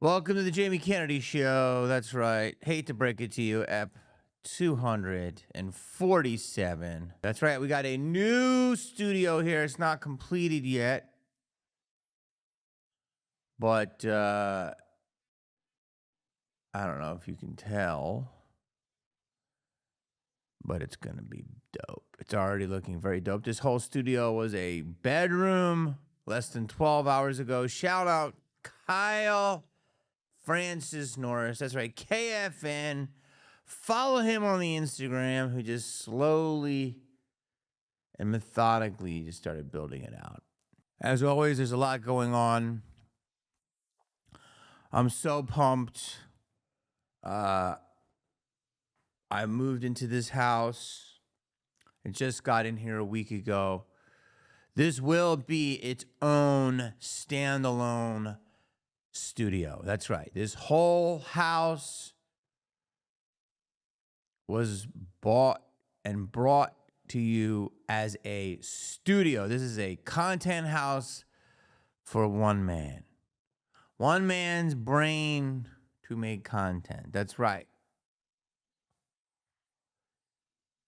Welcome to the Jamie Kennedy Show. That's right. Hate to break it to you, Ep 247. That's right. We got a new studio here. It's not completed yet, but I don't know if you can tell, but it's going to be dope. It's already looking very dope. This whole studio was a bedroom less than 12 hours ago. Shout out Kyle Francis Norris. That's right. KFN. Follow him on the Instagram, who just slowly and methodically just started building it out. As always, there's a lot going on. I'm so pumped. I moved into this house. I just got in here a week ago. This will be its own standalone studio. That's right. This whole house was bought and brought to you as a studio. This is a content house for one man. One man's brain to make content. That's right.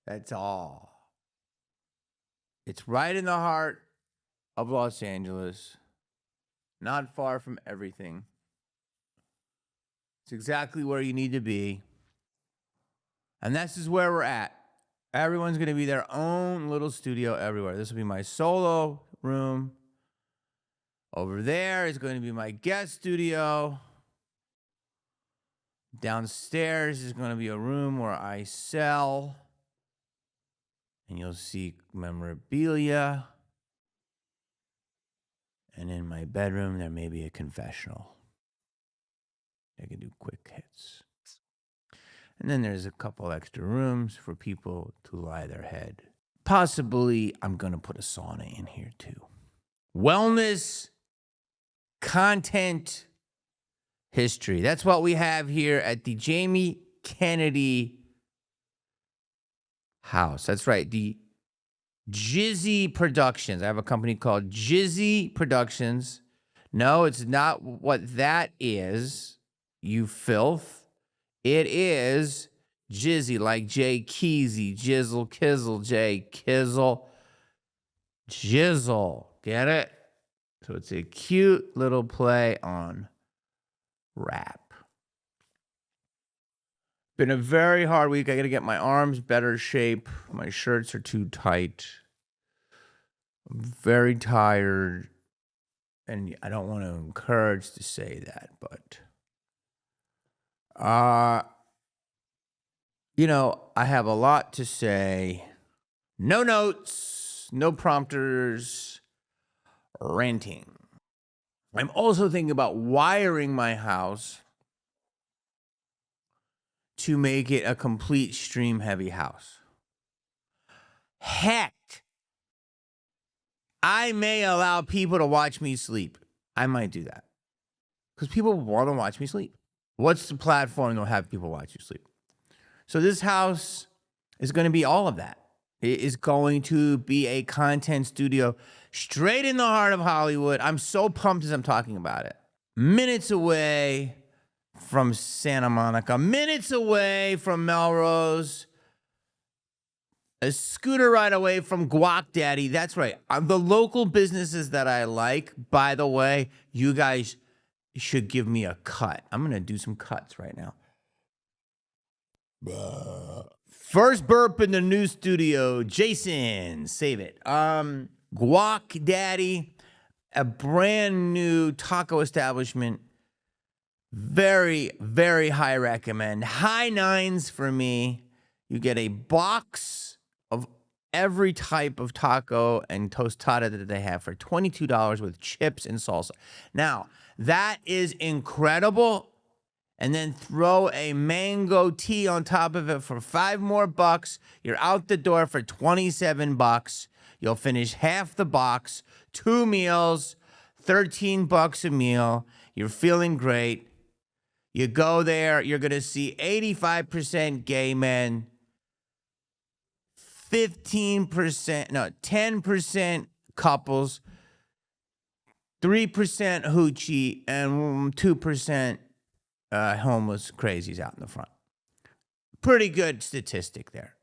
That's all. It's right in the heart of Los Angeles. Not far from everything. It's exactly where you need to be. And this is where we're at. Everyone's going to be their own little studio everywhere. This will be my solo room. Over there is going to be my guest studio. Downstairs is going to be a room where I sell. And you'll see memorabilia. And in my bedroom, there may be a confessional. I can do quick hits. And then there's a couple extra rooms for people to lie their head. Possibly, I'm going to put a sauna in here too. Wellness, content, history. That's what we have here at the Jamie Kennedy house. That's right. The HTBITY Productions. I have a company called HTBITY Productions. No, it's not what that is, you filth. It is Jizzy, like Jay Keezy, Jizzle, Kizzle, Jay Kizzle, Jizzle. Get it? So it's a cute little play on rap. Been a very hard week. I got to get my arms better shape. My shirts are too tight. I'm very tired. And I don't want to encourage to say that, but I have a lot to say. No notes, no prompters, ranting. I'm also thinking about wiring my house to make it a complete stream-heavy house. Heck, I may allow people to watch me sleep. I might do that. Because people want to watch me sleep. What's the platform that'll have people watch you sleep? So this house is going to be all of that. It is going to be a content studio straight in the heart of Hollywood. I'm so pumped as I'm talking about it. Minutes away from Santa Monica, minutes away from Melrose, a scooter ride away from Guac Daddy. That's right. The local businesses that I like, by the way, you guys should give me a cut. I'm going to do some cuts right now. First burp in the new studio. Jason, save it. Guac Daddy, a brand new taco establishment. Very, very high recommend. High nines for me. You get a box of every type of taco and tostada that they have for $22 with chips and salsa. Now, that is incredible. And then throw a mango tea on top of it for $5 more. You're out the door for $27. You'll finish half the box, 2 meals, $13 a meal. You're feeling great. You go there, you're going to see 85% gay men, 10% couples, 3% hoochie and 2% homeless crazies out in the front. Pretty good statistic there.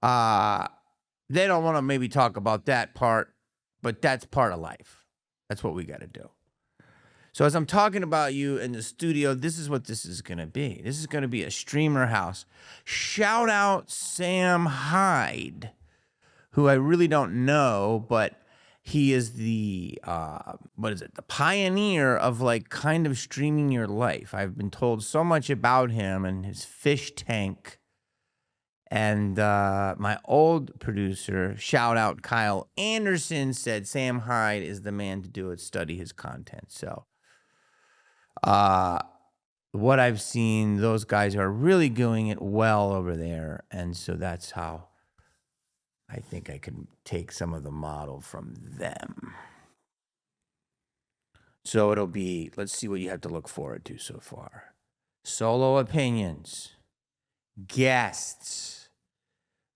They don't want to maybe talk about that part, but that's part of life. That's what we got to do. So as I'm talking about you in the studio, this is what this is going to be. This is going to be a streamer house. Shout out Sam Hyde, who I really don't know, but he is the, the pioneer of like kind of streaming your life. I've been told so much about him and his fish tank. And my old producer, shout out Kyle Anderson, said Sam Hyde is the man to do it, study his content. So what I've seen, those guys are really doing it well over there. And so that's how I think I can take some of the model from them. So it'll be, let's see what you have to look forward to so far. Solo opinions, guests,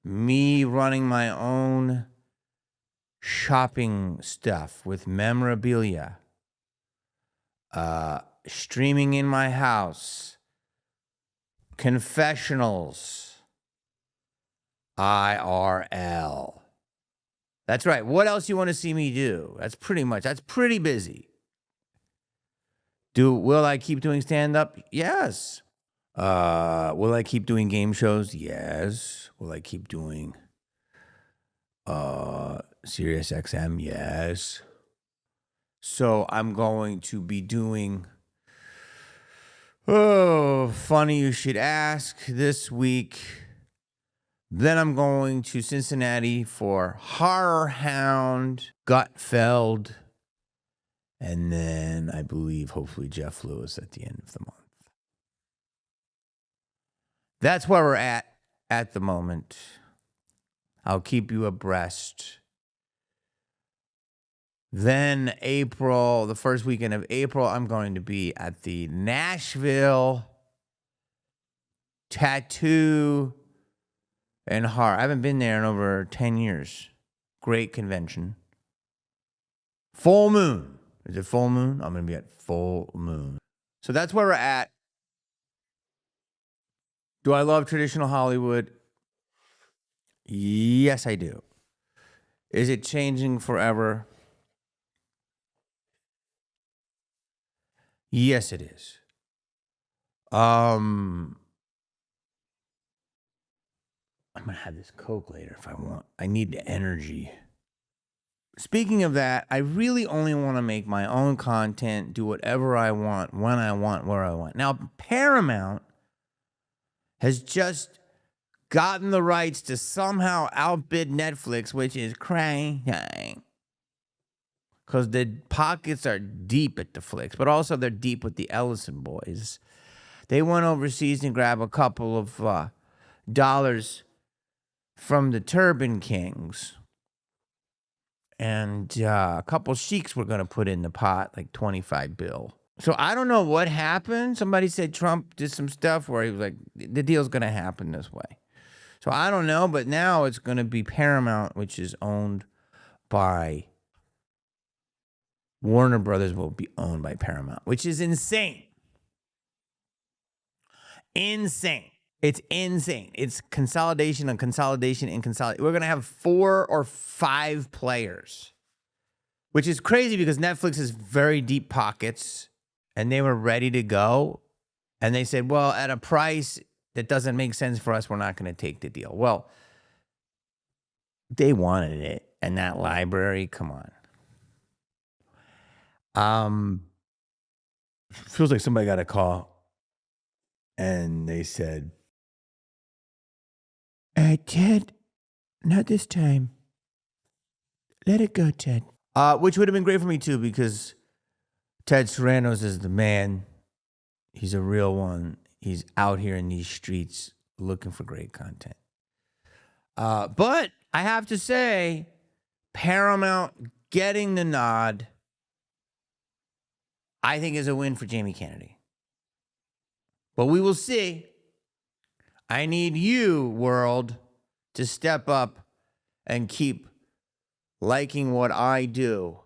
me running my own shopping stuff with memorabilia, streaming in my house, confessionals, IRL. That's right. What else you want to see me do? That's pretty busy. Will I keep doing stand-up? Yes. Will I keep doing game shows? Yes. Will I keep doing Sirius XM? Yes. So I'm going to be doing funny you should ask this week. Then I'm going to Cincinnati for Horror Hound, Gutfeld, and then I believe hopefully Jeff Lewis at the end of the month. That's where we're at the moment. I'll keep you abreast. Then April, the first weekend of April, I'm going to be at the Nashville Tattoo and Horror. I haven't been there in over 10 years. Great convention. Full moon. Is it full moon? I'm going to be at full moon. So that's where we're at. Do I love traditional Hollywood? Yes, I do. Is it changing forever? Yes, it is. I'm going to have this Coke later if I want. I need the energy. Speaking of that, I really only want to make my own content, do whatever I want, when I want, where I want. Now, Paramount has just gotten the rights to somehow outbid Netflix, which is crazy. Because the pockets are deep at the flicks, but also they're deep with the Ellison boys. They went overseas and grabbed a couple of dollars from the Turban Kings. And a couple sheiks were going to put in the pot, like 25 bill. So I don't know what happened. Somebody said Trump did some stuff where he was like, the deal's going to happen this way. So I don't know, but now it's going to be Paramount, which is owned by Warner Brothers will be owned by Paramount, which is insane. Insane. It's insane. It's consolidation and consolidation and consolidation. We're going to have 4 or 5 players, which is crazy because Netflix has very deep pockets and they were ready to go. And they said, well, at a price that doesn't make sense for us, we're not going to take the deal. Well, they wanted it. And that library, come on. Feels like somebody got a call and they said, Ted, not this time. Let it go, Ted. Which would have been great for me too, because Ted Sarandos is the man. He's a real one. He's out here in these streets looking for great content. But I have to say, Paramount getting the nod, I think is a win for Jamie Kennedy. But we will see. I need you, world, to step up and keep liking what I do.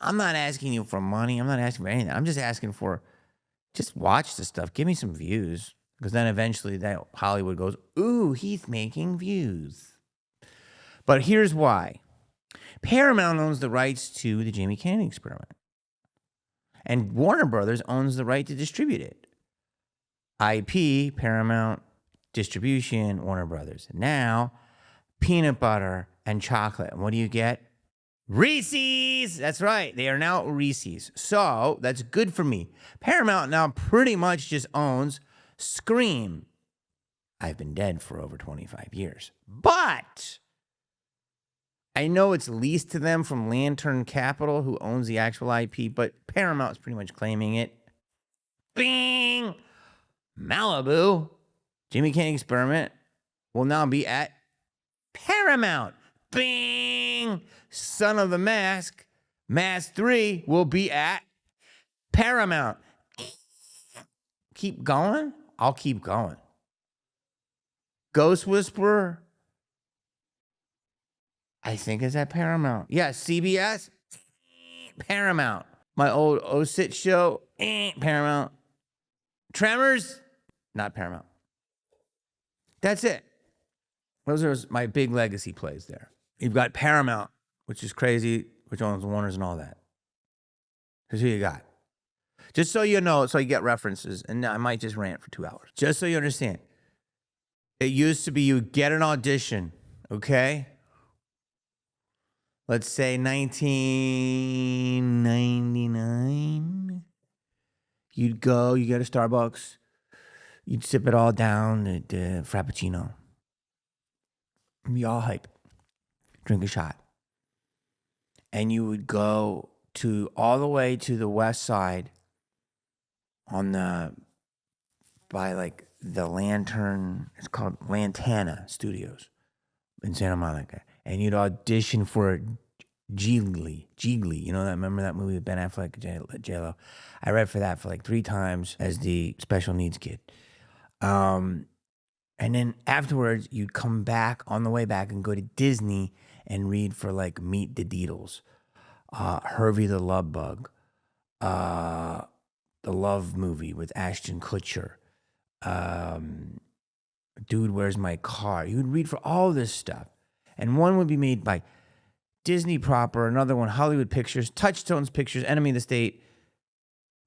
I'm not asking you for money. I'm not asking for anything. I'm just asking for, just watch the stuff. Give me some views. Because then eventually that Hollywood goes, ooh, he's making views. But here's why. Paramount owns the rights to the Jamie Kennedy Experiment. And Warner Brothers owns the right to distribute it. IP, Paramount, distribution, Warner Brothers. Now, peanut butter and chocolate. And what do you get? Reese's! That's right. They are now Reese's. So, that's good for me. Paramount now pretty much just owns Scream. I've been dead for over 25 years. But I know it's leased to them from Lantern Capital, who owns the actual IP, but Paramount's pretty much claiming it. Bing! Malibu, Jamie Kennedy Experiment, will now be at Paramount. Bing! Son of the Mask, Mask 3 will be at Paramount. Keep going? I'll keep going. Ghost Whisperer, I think is at Paramount. Yeah, CBS, Paramount. My old O-Sit show, Paramount. Tremors, not Paramount. That's it. Those are my big legacy plays there. You've got Paramount, which is crazy, which owns Warner's and all that. Here's who you got. Just so you know, so you get references, and I might just rant for 2 hours. Just so you understand. It used to be you get an audition, okay? Let's say 1999. You'd go, you get a Starbucks, you'd sip it all down, the Frappuccino. Be all hype. Drink a shot. And you would go to all the way to the west side by like the Lantern, it's called Lantana Studios in Santa Monica. And you'd audition for Jiggly. You know that? Remember that movie with Ben Affleck, J-Lo? I read for that for like 3 times as the special needs kid. And then afterwards, you'd come back on the way back and go to Disney and read for like Meet the Deedles, Hervey the Love Bug, the Love Movie with Ashton Kutcher, Dude, Where's My Car? You would read for all this stuff. And one would be made by Disney proper, another one Hollywood Pictures, Touchstones Pictures, Enemy of the State,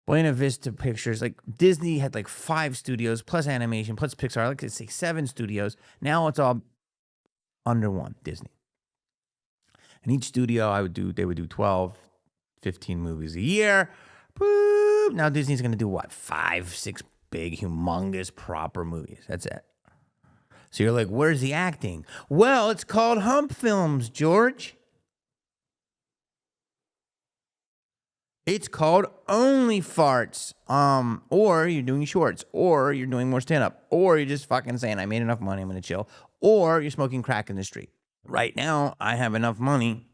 Buena Vista Pictures. Like Disney had like 5 studios, plus animation, plus Pixar. I like to say 7 studios. Now it's all under one, Disney. And each studio they would do 12, 15 movies a year. Boop. Now Disney's going to do what? 5, 6 big, humongous, proper movies. That's it. So you're like, where's the acting? Well, it's called Hump Films, George. It's called Only Farts. Or you're doing shorts, or you're doing more stand-up, or you're just fucking saying, I made enough money, I'm going to chill, or you're smoking crack in the street. Right now, I have enough money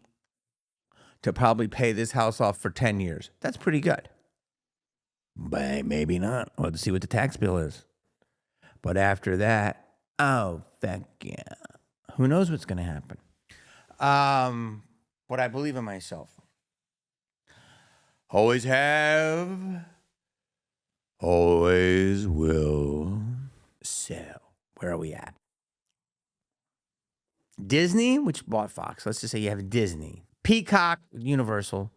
to probably pay this house off for 10 years. That's pretty good. But maybe not. We'll have to see what the tax bill is. But after that, oh, fuck yeah. Who knows what's going to happen? But I believe in myself. Always have, always will. So, where are we at? Disney, which bought Fox. Let's just say you have Disney. Peacock, Universal.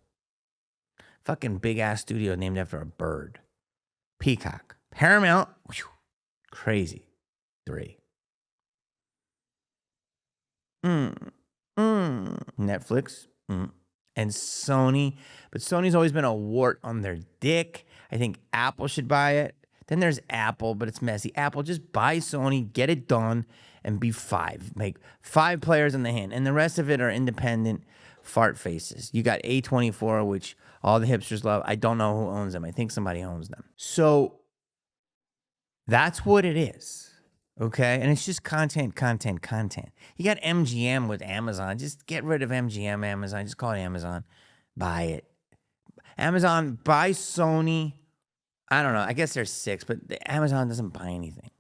Fucking big-ass studio named after a bird. Peacock. Paramount, whew, crazy. 3. Netflix. And Sony. But Sony's always been a wart on their dick. I think Apple should buy it. Then there's Apple, but it's messy. Apple, just buy Sony, get it done, and be 5. Make 5 players in the hand. And the rest of it are independent fart faces. You got A24, which all the hipsters love. I don't know who owns them. I think somebody owns them. So that's what it is. Okay? And it's just content. You got MGM with Amazon. Just get rid of MGM, Amazon. Just call it Amazon. Buy it. Amazon, buy Sony. I don't know. I guess there's 6, but Amazon doesn't buy anything.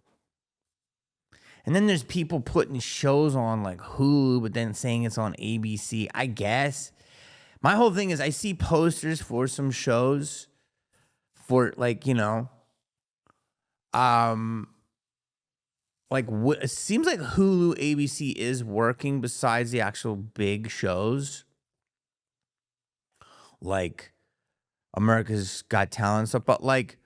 And then there's people putting shows on like Hulu, but then saying it's on ABC. I guess. My whole thing is I see posters for some shows for like, it seems like Hulu, ABC is working besides the actual big shows like America's Got Talent stuff, but like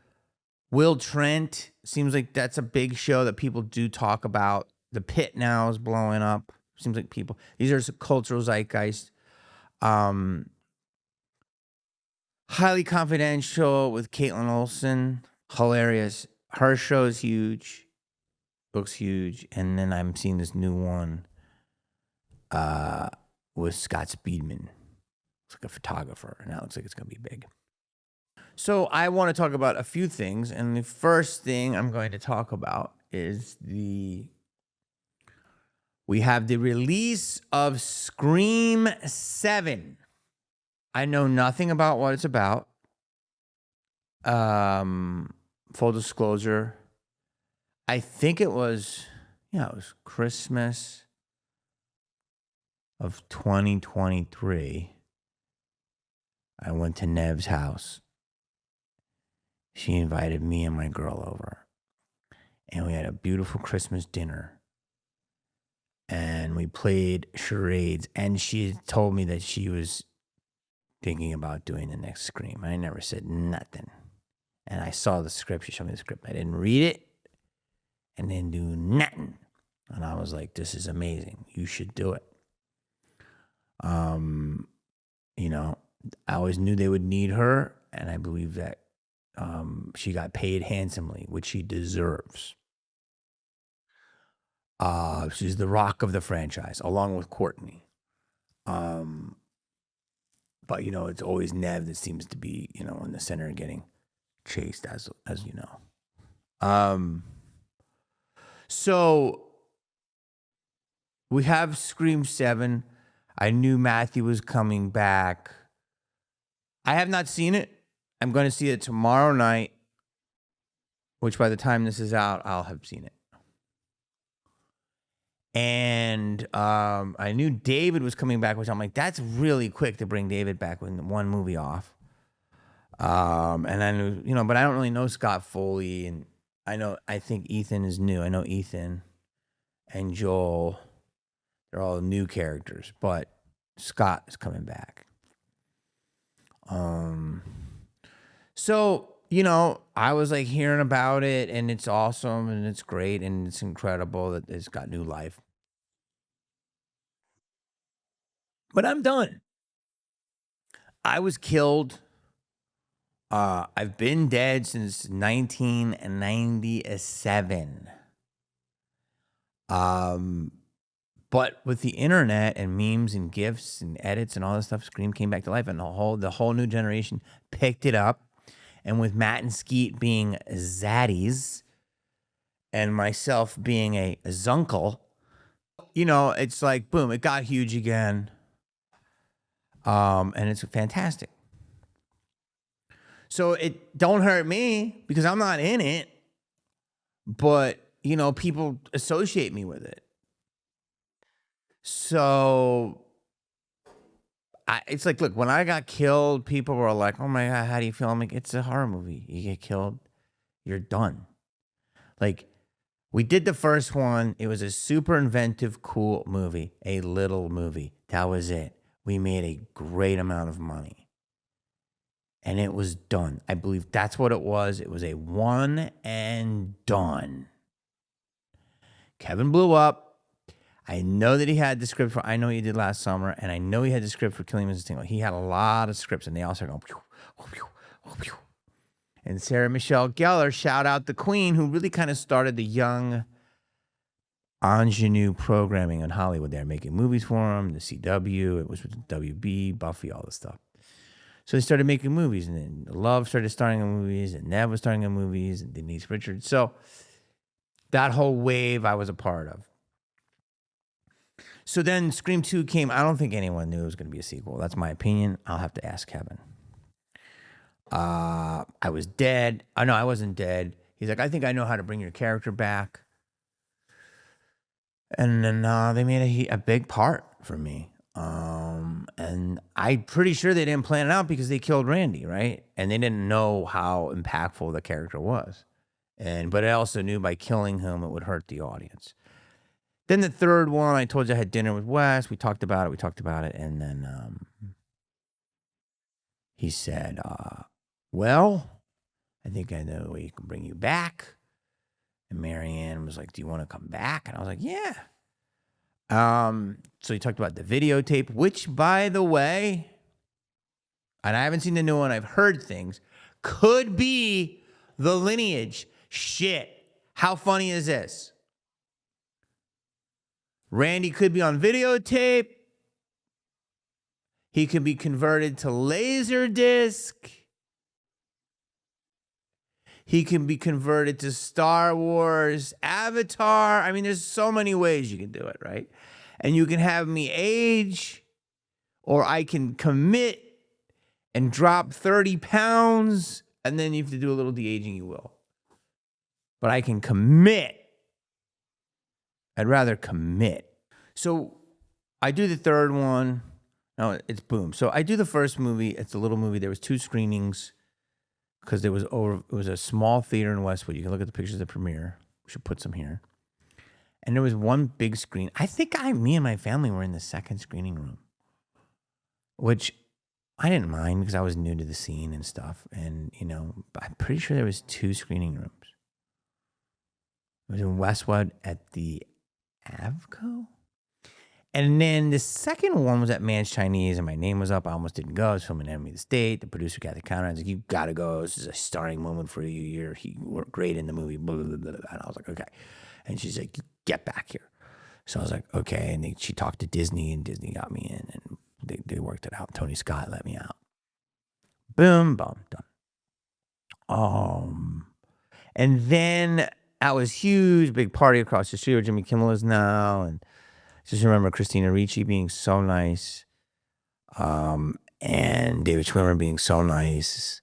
Will Trent seems like that's a big show that people do talk about. The Pit now is blowing up. Seems like these are cultural zeitgeist. Um, Highly Confidential with Caitlin Olsen, hilarious. Her show is huge, looks huge, and then I'm seeing this new one with Scott Speedman. It's like a photographer, and that looks like it's gonna be big. So I want to talk about a few things, and the first thing I'm going to talk about is we have the release of Scream 7. I know nothing about what it's about. Full disclosure, I think it was Christmas of 2023. I went to Nev's house. She invited me and my girl over, and we had a beautiful Christmas dinner. And we played charades, and she told me that she was thinking about doing the next Scream. I never said nothing. And I saw the script. She showed me the script. I didn't read it and didn't do nothing. And I was like, this is amazing. You should do it. I always knew they would need her, and I believe that she got paid handsomely, which she deserves. She's the rock of the franchise, along with Courtney. But it's always Nev that seems to be, in the center and getting chased, as you know. So we have Scream 7. I knew Matthew was coming back. I have not seen it. I'm going to see it tomorrow night, which by the time this is out, I'll have seen it. And I knew David was coming back, which I'm like, that's really quick to bring David back with one movie off. And I knew, but I don't really know Scott Foley, and I think Ethan is new. I know Ethan and Joel, they're all new characters, but Scott is coming back. So, I was like hearing about it, and it's awesome, and it's great, and it's incredible that it's got new life. But I'm done. I was killed. I've been dead since 1997. But with the internet and memes and GIFs and edits and all this stuff, Scream came back to life, and the whole new generation picked it up. And with Matt and Skeet being zaddies and myself being a zuncle, it's like, boom, it got huge again. And it's fantastic. So it don't hurt me because I'm not in it, but, people associate me with it. So it's like, look, when I got killed, people were like, oh my God, how do you feel? I'm like, it's a horror movie. You get killed, you're done. Like, we did the first one. It was a super inventive, cool movie, a little movie. That was it. We made a great amount of money. And it was done. I believe that's what it was. It was a one and done. Kevin blew up. I know that he had the script for I Know What You Did Last Summer, and I know he had the script for Killing Mrs. Tingle. He had a lot of scripts, and they all started going, pew, pew, pew. And Sarah Michelle Gellar, shout out the queen, who really kind of started the young ingenue programming in Hollywood. They're making movies for him, the CW, it was with WB, Buffy, all this stuff. So they started making movies, and then Love started starring in movies, and Nev was starring in movies, and Denise Richards. So that whole wave I was a part of. So then Scream 2 came. I don't think anyone knew it was going to be a sequel. That's my opinion. I'll have to ask Kevin. I was dead. No, I wasn't dead. He's like, I think I know how to bring your character back. And then they made a big part for me. And And I'm pretty sure they didn't plan it out because they killed Randy, right? And they didn't know how impactful the character was. But I also knew by killing him, it would hurt the audience. Then the third one, I told you I had dinner with Wes. We talked about it. And then he said, well, I think I know a way you can bring you back. And Marianne was like, do you want to come back? And I was like, yeah. So he talked about the videotape, which, by the way, and I haven't seen the new one, I've heard things, could be the lineage. Shit. How funny is this? Randy could be on videotape. He could be converted to Laserdisc. He can be converted to Star Wars, Avatar. I mean, there's so many ways you can do it, right? And you can have me age, or I can commit and drop 30 pounds, and then you have to do a little de-aging, you will. But I can commit. I'd rather commit. So I do the third one. No, it's boom. So I do the first movie. It's a little movie. There was 2 screenings because it was a small theater in Westwood. You can look at the pictures of the premiere. We should put some here. And there was one big screen. I think me and my family were in the second screening room, which I didn't mind because I was new to the scene and stuff. And, I'm pretty sure there was 2 screening rooms. It was in Westwood at the Avco. And then the second one was at Man's Chinese, and my name was up. I almost didn't go. I was filming Enemy of the State. The producer got the counter. I was like, you got to go. This is a starring moment for you. You were great in the movie. Blah, blah, blah, blah. And I was like, okay. And she's like, get back here. So I was like, okay. And she talked to Disney, and Disney got me in, and they worked it out. Tony Scott let me out. Boom, boom, done. And then that was huge, big party across the street where Jimmy Kimmel is now, and just remember Christina Ricci being so nice, and David Schwimmer being so nice,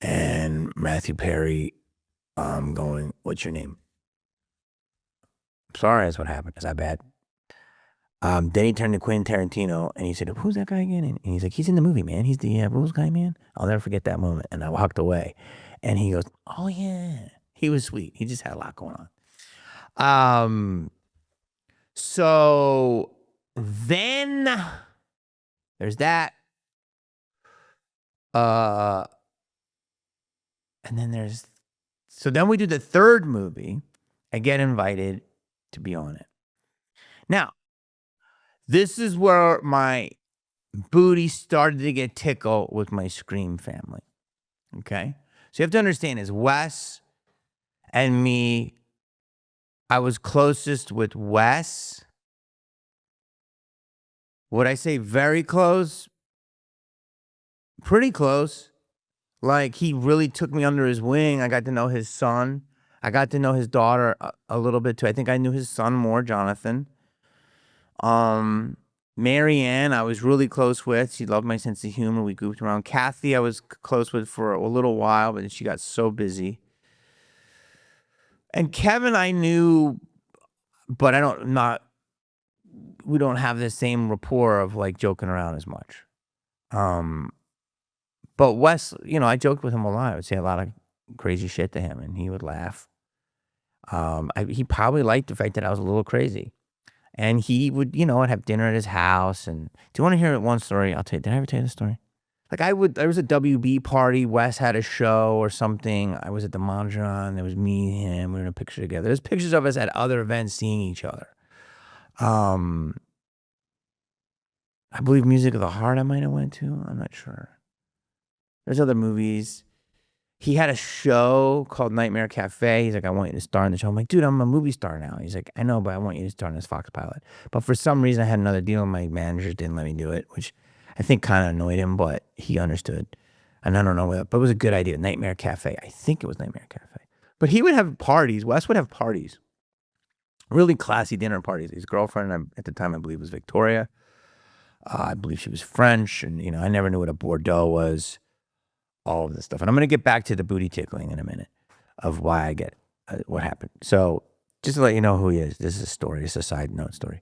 and Matthew Perry going, what's your name? Sorry, that's what happened. Is that bad? Then he turned to Quentin Tarantino, and he said, who's that guy again? And he's like, he's in the movie, man. He's the rules guy, man. I'll never forget that moment. And I walked away, and he goes, oh, yeah. He was sweet. He just had a lot going on. So then there's that. And then then we do the third movie. I get invited to be on it. Now, this is where my booty started to get tickled with my Scream family. Okay? So you have to understand is Wes and me, I was closest with Wes. Would I say very close? Pretty close. Like, he really took me under his wing. I got to know his son. I got to know his daughter a little bit too. I think I knew his son more, Jonathan. Marianne, I was really close with. She loved my sense of humor. We goofed around. Kathy, I was close with for a little while, but she got so busy. And Kevin, I knew, but we don't have the same rapport of like joking around as much. But Wes, I joked with him a lot. I would say a lot of crazy shit to him, and he would laugh. He probably liked the fact that I was a little crazy. And he would, I'd have dinner at his house. And do you want to hear one story? I'll tell you. Did I ever tell you the story? Like there was a WB party. Wes had a show or something. I was at the Mondrian. There was me and him. We were in a picture together. There's pictures of us at other events seeing each other. I believe Music of the Heart I might have went to. I'm not sure. There's other movies. He had a show called Nightmare Cafe. He's like, I want you to star in the show. I'm like, dude, I'm a movie star now. He's like, I know, but I want you to star in this Fox pilot. But for some reason, I had another deal, and my manager didn't let me do it, which I think kind of annoyed him, but he understood. And I don't know, but it was a good idea. Nightmare Cafe. I think it was Nightmare Cafe. But he would have parties. Wes would have parties. Really classy dinner parties. His girlfriend, at the time, I believe, was Victoria. I believe she was French. And, I never knew what a Bordeaux was. All of this stuff. And I'm going to get back to the booty tickling in a minute of why I get what happened. So just to let you know who he is. This is a story. It's a side note story.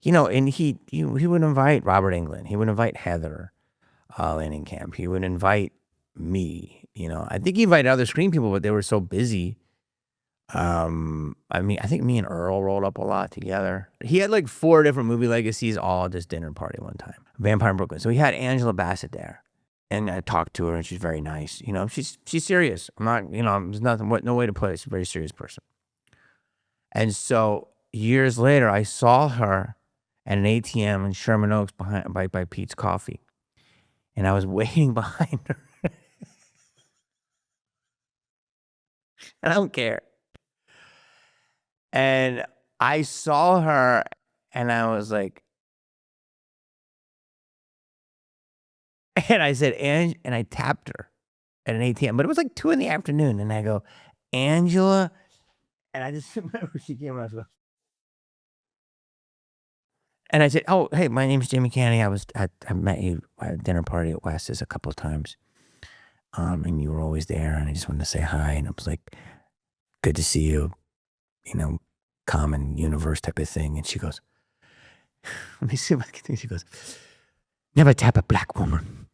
And he would invite Robert Englund. He would invite Heather Langenkamp. He would invite me. I think he invited other screen people, but they were so busy. I think me and Earl rolled up a lot together. He had like 4 different movie legacies all at this dinner party one time. Vampire in Brooklyn. So he had Angela Bassett there. And I talked to her, and she's very nice. She's serious. I'm not, there's no way to put it. She's a very serious person. And so years later, I saw her at an ATM in Sherman Oaks by Pete's Coffee. And I was waiting behind her. And I don't care. And I saw her, and I was like, and I said, and I tapped her at an ATM, but it was like 2 PM, and I go, Angela, and I just remember she came and I was like, and I said, oh, hey, my name's Jamie Canny. I met you at a dinner party at Wes's a couple of times, and you were always there, and I just wanted to say hi, and I was like, good to see you, common universe type of thing. And she goes, let me see if I can think. She goes, never tap a black woman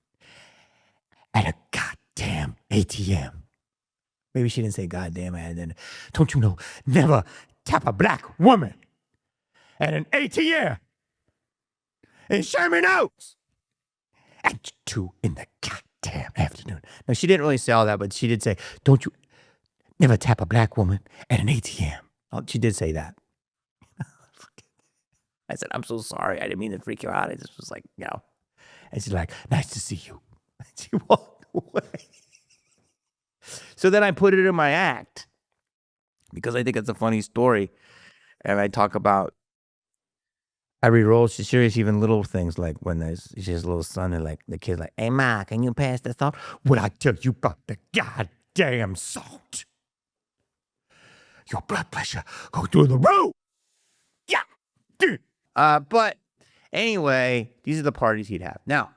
at a goddamn ATM. Maybe she didn't say goddamn. Don't you know, never tap a black woman at an ATM in Sherman Oaks at 2 PM. No, she didn't really say all that, but she did say, don't you never tap a black woman at an ATM. Oh, she did say that. I said, I'm so sorry. I didn't mean to freak you out. I just was like, And she's like, nice to see you. And she walked away. So then I put it in my act because I think it's a funny story. And I talk about, I re-roll. She's serious, even little things like when she has a little son and like the kid's like, hey, Ma, can you pass the salt? What I tell you about the goddamn salt? Your blood pressure go through the roof. Yeah. But anyway, these are the parties he'd have. Now,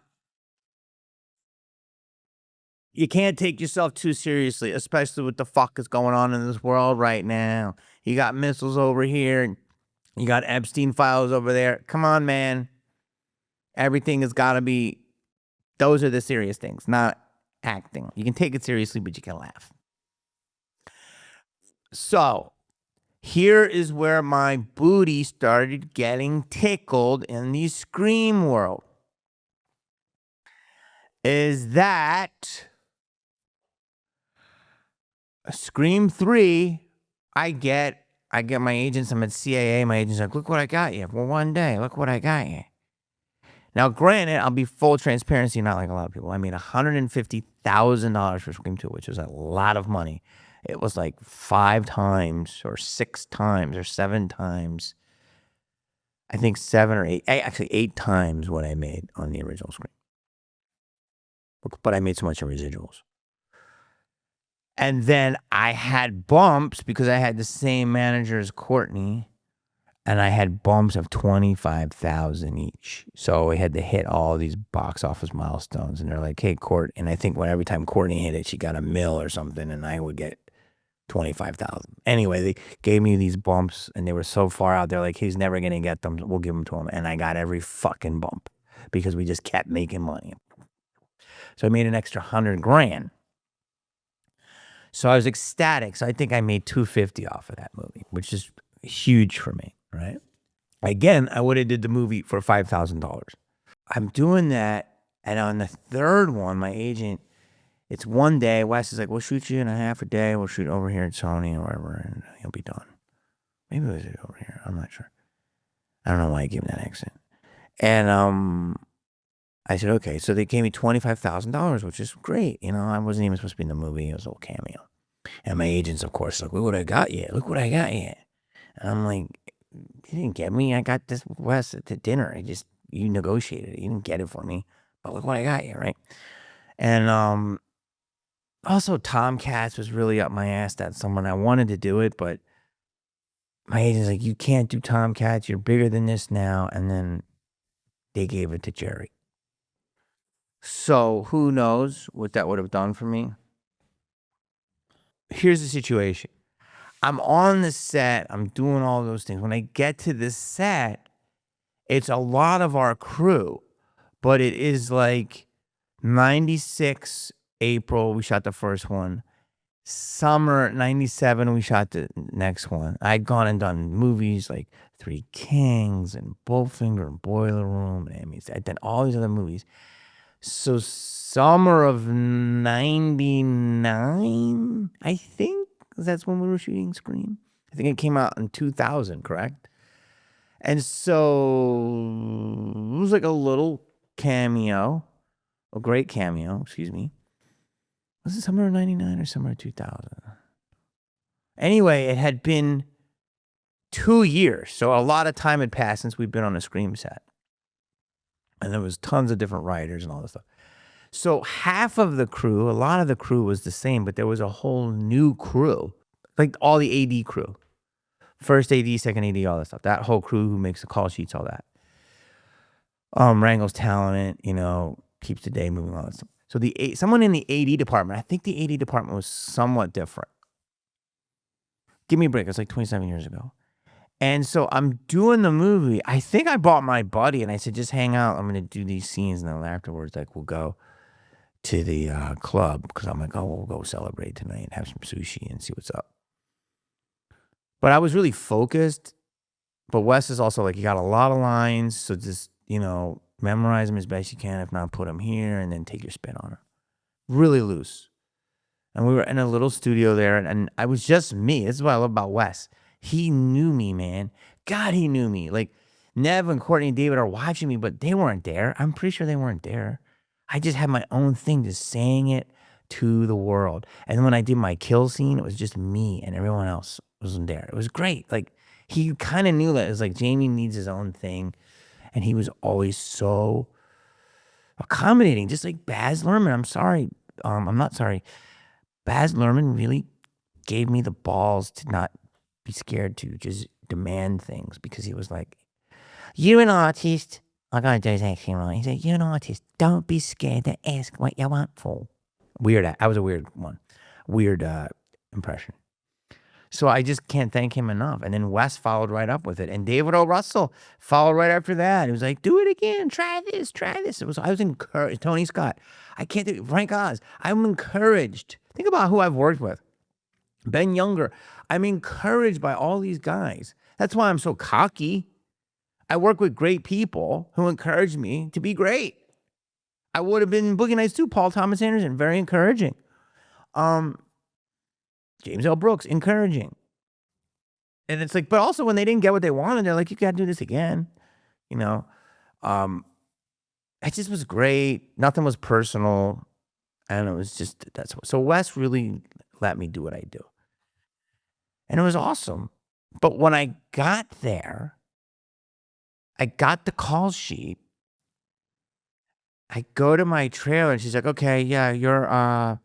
you can't take yourself too seriously, especially what the fuck is going on in this world right now. You got missiles over here, and you got Epstein files over there. Come on, man. Everything has got to be, those are the serious things, not acting. You can take it seriously, but you can laugh. So, here is where my booty started getting tickled in the Scream world. Is that Scream 3, I get my agents, I'm at CAA, my agent's like, look what I got you for one day. Look what I got you. Now, granted, I'll be full transparency, not like a lot of people. I made $150,000 for Scream 2, which was a lot of money. It was like 5 times or 6 times or 7 times. I think 7 or 8, actually 8 times what I made on the original Scream. But I made so much in residuals. And then I had bumps because I had the same manager as Courtney, and I had bumps of $25,000 each. So I had to hit all these box office milestones, and they're like, hey, Court. And I think every time Courtney hit it, she got $1 million or something, and I would get $25,000. Anyway, they gave me these bumps, and they were so far out. They're like, he's never going to get them. We'll give them to him. And I got every fucking bump because we just kept making money. So I made an extra $100,000. So I was ecstatic. So I think I made $250 off of that movie, which is huge for me, right? Again, I would have did the movie for $5,000. I'm doing that, and on the third one, my agent, it's one day. Wes is like, we'll shoot you in a half a day. We'll shoot over here at Sony or wherever, and he'll be done. Maybe it was over here. I'm not sure. I don't know why I gave him that accent. And I said, okay. So they gave me $25,000, which is great. I wasn't even supposed to be in the movie. It was a little cameo. And my agents, of course, like, look what I got you. Look what I got you. And I'm like, you didn't get me. I got this with Wes at the dinner. You negotiated it. You didn't get it for me. But look what I got you, right? And also Tomcats was really up my ass. That's someone I wanted to do it, but my agent's like, you can't do Tomcats. You're bigger than this now. And then they gave it to Jerry. So who knows what that would have done for me? Here's the situation. I'm on the set. I'm doing all those things. When I get to this set, It's a lot of our crew, but it is like 96 April, we shot the first one. Summer 97, we shot the next one. I'd gone and done movies like Three Kings and Bullfinger and Boiler Room. And I mean, I'd done all these other movies. So summer of 99, I think, 'cause that's when we were shooting Scream. I think it came out in 2000, correct? And so it was like a little cameo, a great cameo, excuse me. Was it summer of 99 or summer of 2000? Anyway, it had been 2 years, so a lot of time had passed since we'd been on a Scream set. And there was tons of different writers and all this stuff. So half of the crew, a lot of the crew was the same, but there was a whole new crew, like all the AD crew. First AD, second AD, all that stuff. That whole crew who makes the call sheets, all that. Wrangles talent, keeps the day moving, all that stuff. So someone in the AD department, I think the AD department was somewhat different. Give me a break. It's like 27 years ago. And so I'm doing the movie. I think I bought my buddy and I said, just hang out. I'm going to do these scenes. And then afterwards, like, we'll go to the club because I'm like, oh, we'll go celebrate tonight and have some sushi and see what's up. But I was really focused. But Wes is also like, you got a lot of lines. So just, memorize them as best you can. If not, put them here and then take your spin on them. Really loose. And we were in a little studio there. And I was just me. This is what I love about Wes. He knew me, man. God, he knew me. Like, Nev and Courtney and David are watching me, but they weren't there. I'm pretty sure they weren't there. I just had my own thing, just saying it to the world. And then when I did my kill scene, it was just me and everyone else wasn't there. It was great. Like, he kind of knew that. It was like Jamie needs his own thing. And he was always so accommodating, just like Baz Luhrmann. I'm sorry. I'm not sorry. Baz Luhrmann really gave me the balls to not be scared to just demand things because he was like, you're an artist. I gotta do his accent right. He said, you're an artist. Don't be scared to ask what you want for. Weird. I was a weird one. Weird impression. So I just can't thank him enough. And then Wes followed right up with it. And David O. Russell followed right after that. He was like, do it again. Try this. Try this. I was encouraged. Tony Scott. I can't do it. Frank Oz. I'm encouraged. Think about who I've worked with. Ben Younger. I'm encouraged by all these guys. That's why I'm so cocky. I work with great people who encourage me to be great. I would have been Boogie Nights too. Paul Thomas Anderson, very encouraging. James L. Brooks, encouraging. And it's like, but also when they didn't get what they wanted, they're like, you got to do this again. It just was great. Nothing was personal. And it was just, so Wes really let me do what I do. And it was awesome. But when I got there, I got the call sheet. I go to my trailer and she's like, okay, yeah, you're, hi,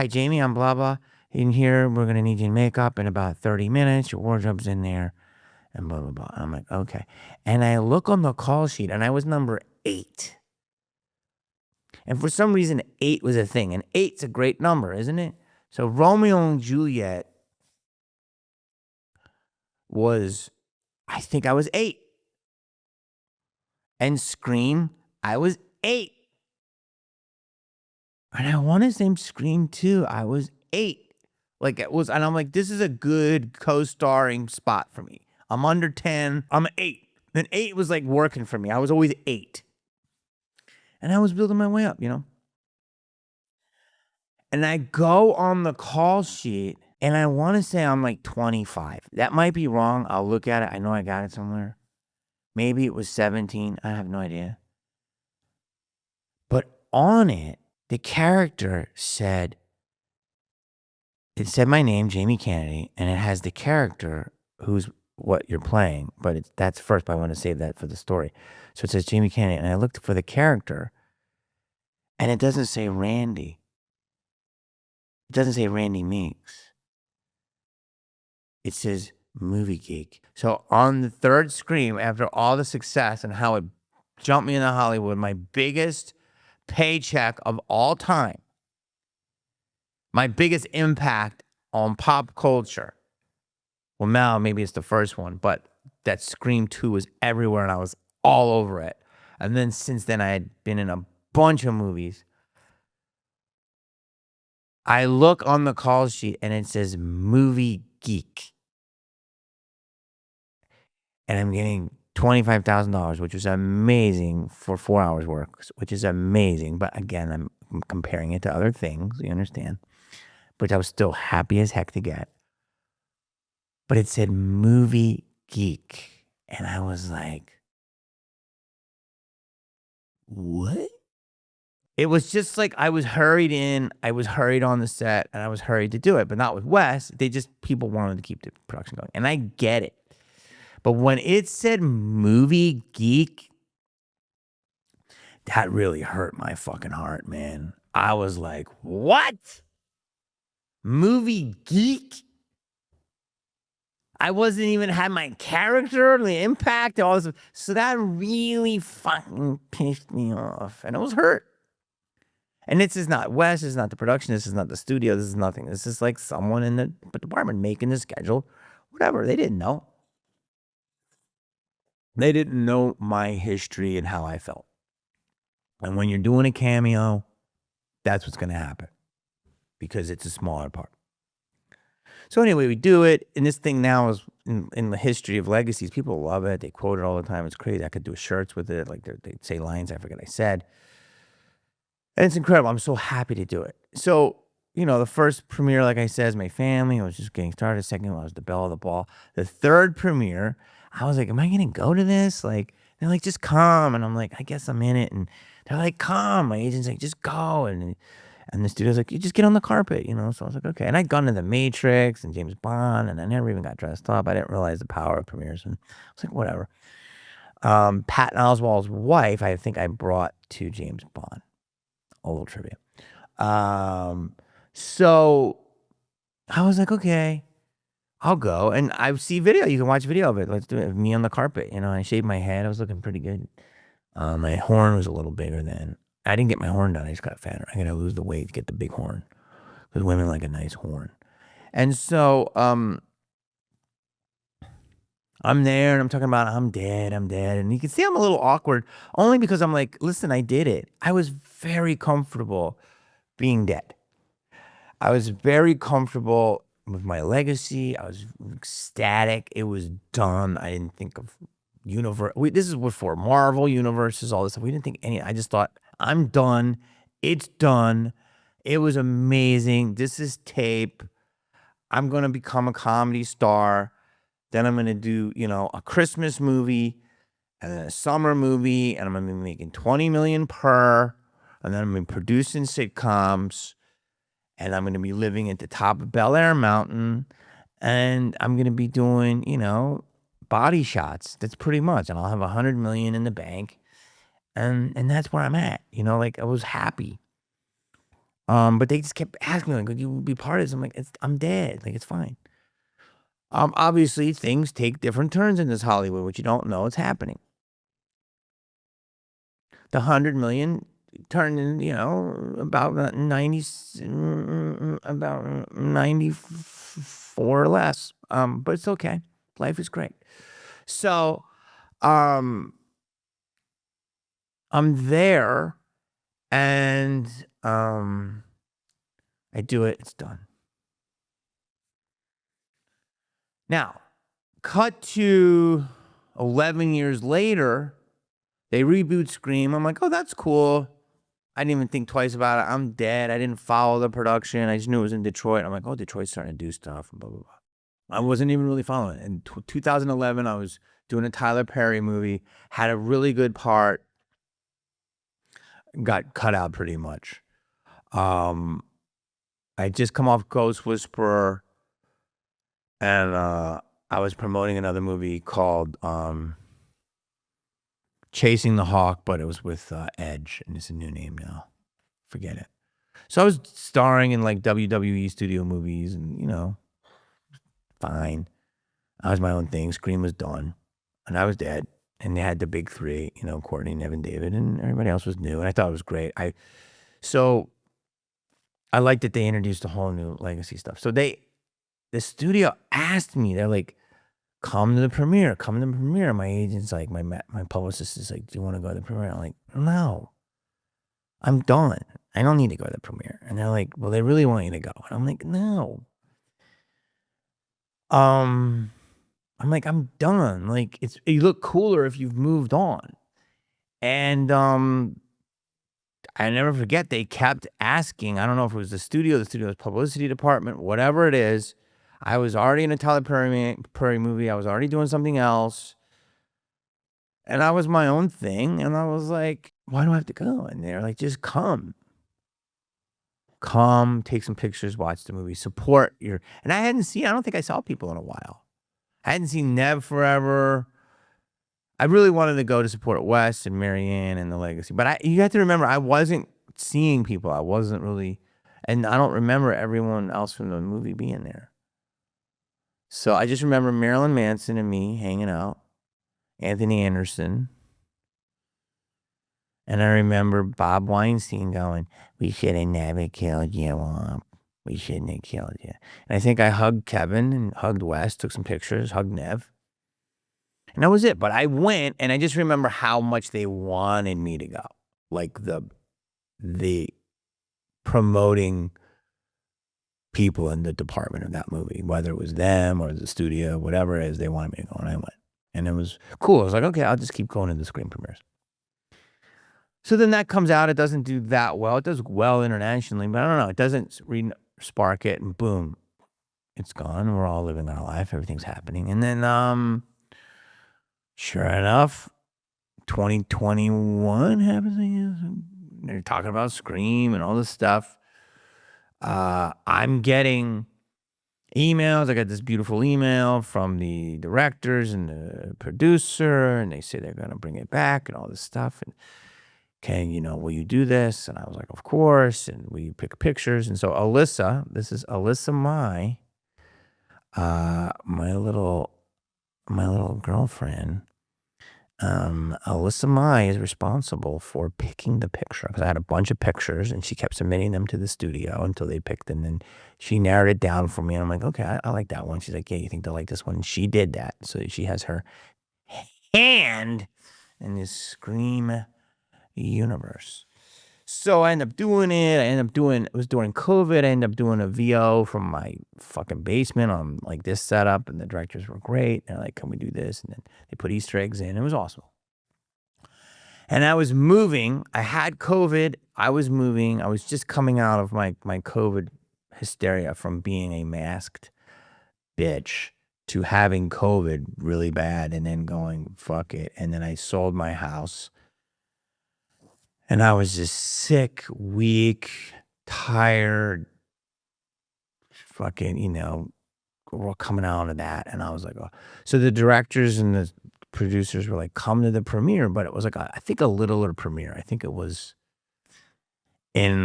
Jamie, I'm blah, blah. In here, we're going to need you in makeup in about 30 minutes. Your wardrobe's in there and blah, blah, blah. I'm like, okay. And I look on the call sheet and I was number 8. And for some reason, 8 was a thing. And 8's a great number, isn't it? So Romeo and Juliet was, I think I was 8. And Scream, I was 8. And I want to say Scream 2, I was 8. Like it was, and I'm like, this is a good co-starring spot for me. I'm under 10, I'm 8. Then 8 was like working for me. I was always 8. And I was building my way up, And I go on the call sheet, and I want to say I'm like 25. That might be wrong. I'll look at it. I know I got it somewhere. Maybe it was 17. I have no idea. But on it, the character said, it said my name, Jamie Kennedy, and it has the character who's what you're playing. But that's first, but I want to save that for the story. So it says Jamie Kennedy, and I looked for the character, and it doesn't say Randy. It doesn't say Randy Meeks. It says Movie Geek. So on the third Scream, after all the success and how it jumped me into Hollywood, my biggest paycheck of all time, my biggest impact on pop culture. Well, now maybe it's the first one, but that Scream 2 was everywhere, and I was all over it. And then since then, I had been in a bunch of movies. I look on the call sheet and it says movie geek. And I'm getting $25,000, which is amazing for 4 hours work, which is amazing. But again, I'm comparing it to other things, you understand? But I was still happy as heck to get. But it said movie geek. And I was like, what? It was just like I was hurried in, I was hurried on the set, and I was hurried to do it, but not with Wes. People wanted to keep the production going. And I get it. But when it said movie geek, that really hurt my fucking heart, man. I was like, what? Movie geek? I wasn't even had my character, the impact, all this. So that really fucking pissed me off. And I was hurt. And this is not Wes, this is not the production, this is not the studio, this is nothing. This is like someone in the department making the schedule. Whatever. They didn't know. They didn't know my history and how I felt. And when you're doing a cameo, that's what's going to happen because it's a smaller part. So anyway, we do it. And this thing now is in the history of legacies. People love it. They quote it all the time. It's crazy. I could do shirts with it. Like they say lines I forget I said. And it's incredible. I'm so happy to do it. So, the first premiere, like I said, is my family. I was just getting started. Second one, I was the belle of the ball. The third premiere, I was like, am I going to go to this? Like, they're like, just come. And I'm like, I guess I'm in it. And they're like, come. My agent's like, just go. And the studio's like, you just get on the carpet, So I was like, okay. And I'd gone to The Matrix and James Bond, and I never even got dressed up. I didn't realize the power of premieres. And I was like, whatever. Patton Oswalt's wife, I think I brought to James Bond. A little trivia. So I was like, okay, I'll go. And I see video. You can watch video of it. Let's do it. Me on the carpet. I shaved my head. I was looking pretty good. My horn was a little bigger then. I didn't get my horn done. I just got fatter. I got to lose the weight to get the big horn. Because women like a nice horn. And so I'm there and I'm talking about I'm dead. And you can see I'm a little awkward. Only because I'm like, listen, I did it. I was very comfortable being dead. I was very comfortable with my legacy. I was ecstatic. It was done. I didn't think of universe. This is before Marvel universes, all this stuff. We didn't think any. I just thought, I'm done. It's done. It was amazing. This is tape. I'm going to become a comedy star. Then I'm going to do, a Christmas movie and then a summer movie. And I'm going to be making $20 million per. And then I'm going to be producing sitcoms. And I'm going to be living at the top of Bel Air Mountain. And I'm going to be doing, body shots. That's pretty much. And I'll have $100 million in the bank. And that's where I'm at. I was happy. But they just kept asking me, like, would you be part of this? I'm like, I'm dead. Like, it's fine. Obviously, things take different turns in this Hollywood, which you don't know it's happening. The $100 million turned in, about 94 or less. But it's okay. Life is great. So, I'm there, and I do it. It's done. Now, cut to 11 years later, they reboot Scream. I'm like, oh, that's cool. I didn't even think twice about it. I'm dead. I didn't follow the production. I just knew it was in Detroit. I'm like, oh, Detroit's starting to do stuff. Blah, blah, blah. I wasn't even really following it. In 2011, I was doing a Tyler Perry movie, had a really good part, got cut out pretty much. I just come off Ghost Whisperer, and I was promoting another movie called Chasing the Hawk, but it was with Edge, and it's a new name now. Forget it. So I was starring in like WWE studio movies, and fine. I was my own thing. Scream was done, and I was dead. And they had the big three, Courtney and Evan David, and everybody else was new. And I thought it was great. So I liked that they introduced a whole new legacy stuff. So the studio asked me, they're like, come to the premiere, come to the premiere. My agent's like, my publicist is like, do you want to go to the premiere? I'm like, no, I'm done. I don't need to go to the premiere. And they're like, well, they really want you to go. And I'm like, no. I'm like, I'm done. Like, you look cooler if you've moved on. And I never forget, they kept asking. I don't know if it was the studio's publicity department, whatever it is. I was already in a Tyler Perry movie. I was already doing something else. And I was my own thing. And I was like, why do I have to go? And they're like, just come. Come, take some pictures, watch the movie, support your. And I don't think I saw people in a while. I hadn't seen Nev forever. I really wanted to go to support Wes and Marianne and the legacy. But you have to remember, I wasn't seeing people. I wasn't really, and I don't remember everyone else from the movie being there. So I just remember Marilyn Manson and me hanging out, Anthony Anderson. And I remember Bob Weinstein going, we should have never killed you off. We shouldn't have killed you. And I think I hugged Kevin and hugged Wes, took some pictures, hugged Nev. And that was it. But I went, and I just remember how much they wanted me to go. Like the promoting people in the department of that movie, whether it was them or the studio, whatever it is, they wanted me to go, and I went. And it was cool. I was like, okay, I'll just keep going to the screen premieres. So then that comes out. It doesn't do that well. It does well internationally, but I don't know. It doesn't spark it, and boom, it's gone. We're all living our life. Everything's happening. And then, sure enough, 2021 happens, I guess. They're talking about Scream and all this stuff. I'm getting emails. I got this beautiful email from the directors and the producer, and they say they're going to bring it back and all this stuff. And will you do this? And I was like, of course. And we pick pictures. And so Alyssa, this is Alyssa my little girlfriend. Alyssa Mai is responsible for picking the picture, because I had a bunch of pictures and she kept submitting them to the studio until they picked them. And she narrowed it down for me. And I'm like, okay, I like that one. She's like, yeah, you think they'll like this one? And she did that. So she has her hand in this Scream universe. So I ended up doing it. It was during COVID. I ended up doing a VO from my fucking basement on like this setup, and the directors were great. They're like, can we do this? And then they put Easter eggs in. It was awesome. And I was moving. I had COVID. I was moving. I was just coming out of my COVID hysteria from being a masked bitch to having COVID really bad and then going, fuck it. And then I sold my house. And I was just sick, weak, tired, fucking, we're coming out of that. And I was like, oh. So the directors and the producers were like, come to the premiere. But it was like, I think a littler premiere. I think it was in,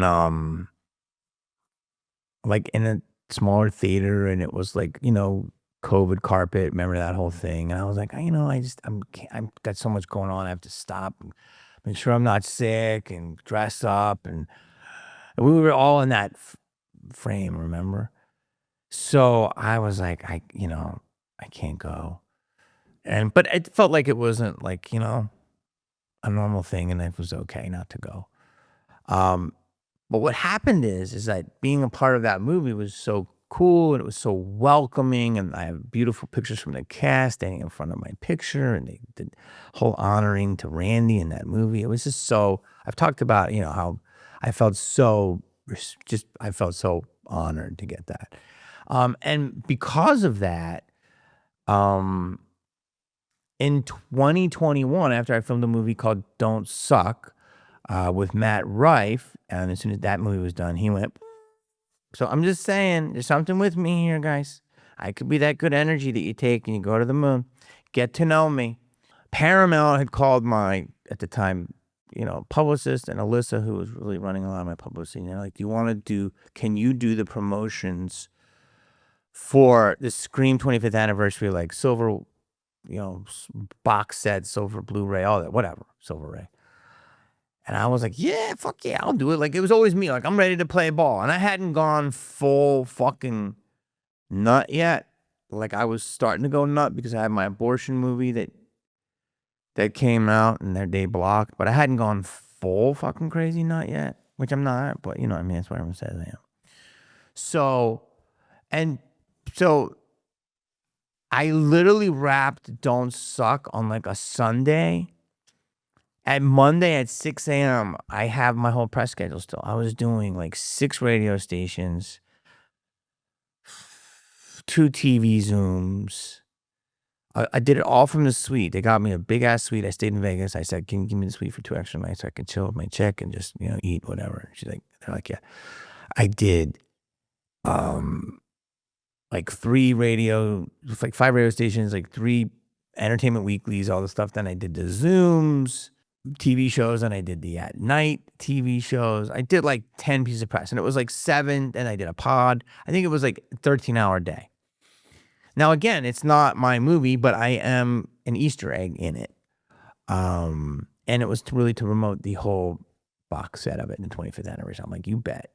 like in a smaller theater, and it was like, COVID carpet. Remember that whole thing? And I was like, I'm got so much going on. I have to stop and make sure I'm not sick and dress up. And we were all in that frame, remember? So I was like, I can't go. But it felt like it wasn't like, a normal thing, and it was okay not to go. But what happened is that being a part of that movie was so cool, and it was so welcoming, and I have beautiful pictures from the cast standing in front of my picture, and they did whole honoring to Randy in that movie. It was just so, I've talked about, how I felt so honored to get that. And because of that, in 2021, after I filmed a movie called Don't Suck, with Matt Rife, and as soon as that movie was done, he went. So I'm just saying, there's something with me here, guys. I could be that good energy that you take and you go to the moon. Get to know me. Paramount had called my, at the time, publicist, and Alyssa, who was really running a lot of my publicity. And they're like, can you do the promotions for the Scream 25th anniversary, like silver, box set, silver Blu-ray, all that, whatever, silver ray. And I was like, yeah, fuck yeah, I'll do it. Like, it was always me. Like, I'm ready to play ball. And I hadn't gone full fucking nut yet. like I was starting to go nut because I had my abortion movie that came out and they blocked, but I hadn't gone full fucking crazy nut yet, which I'm not, but you know what I mean? That's what everyone says I am. So, and so I literally wrapped Don't Suck on like a Sunday. At Monday at 6 a.m., I have my whole press schedule still. I was doing like 6 radio stations, 2 TV Zooms. I did it all from the suite. They got me a big ass suite. I stayed in Vegas. I said, "Can you give me the suite for 2 extra nights so I can chill with my chick and just, you know, eat whatever?" She's like, they're like, "Yeah." I did like 3 radio, like 5 radio stations, like 3 entertainment weeklies, all the stuff. Then I did the Zooms, TV shows, and I did the at night TV shows. I did like 10 pieces of press, and it was like 7. Then I did a pod. I think it was like a 13-hour day. Now, again, it's not my movie, but I am an Easter egg in it. And it was really to promote the whole box set of it in the 25th anniversary. I'm like, you bet.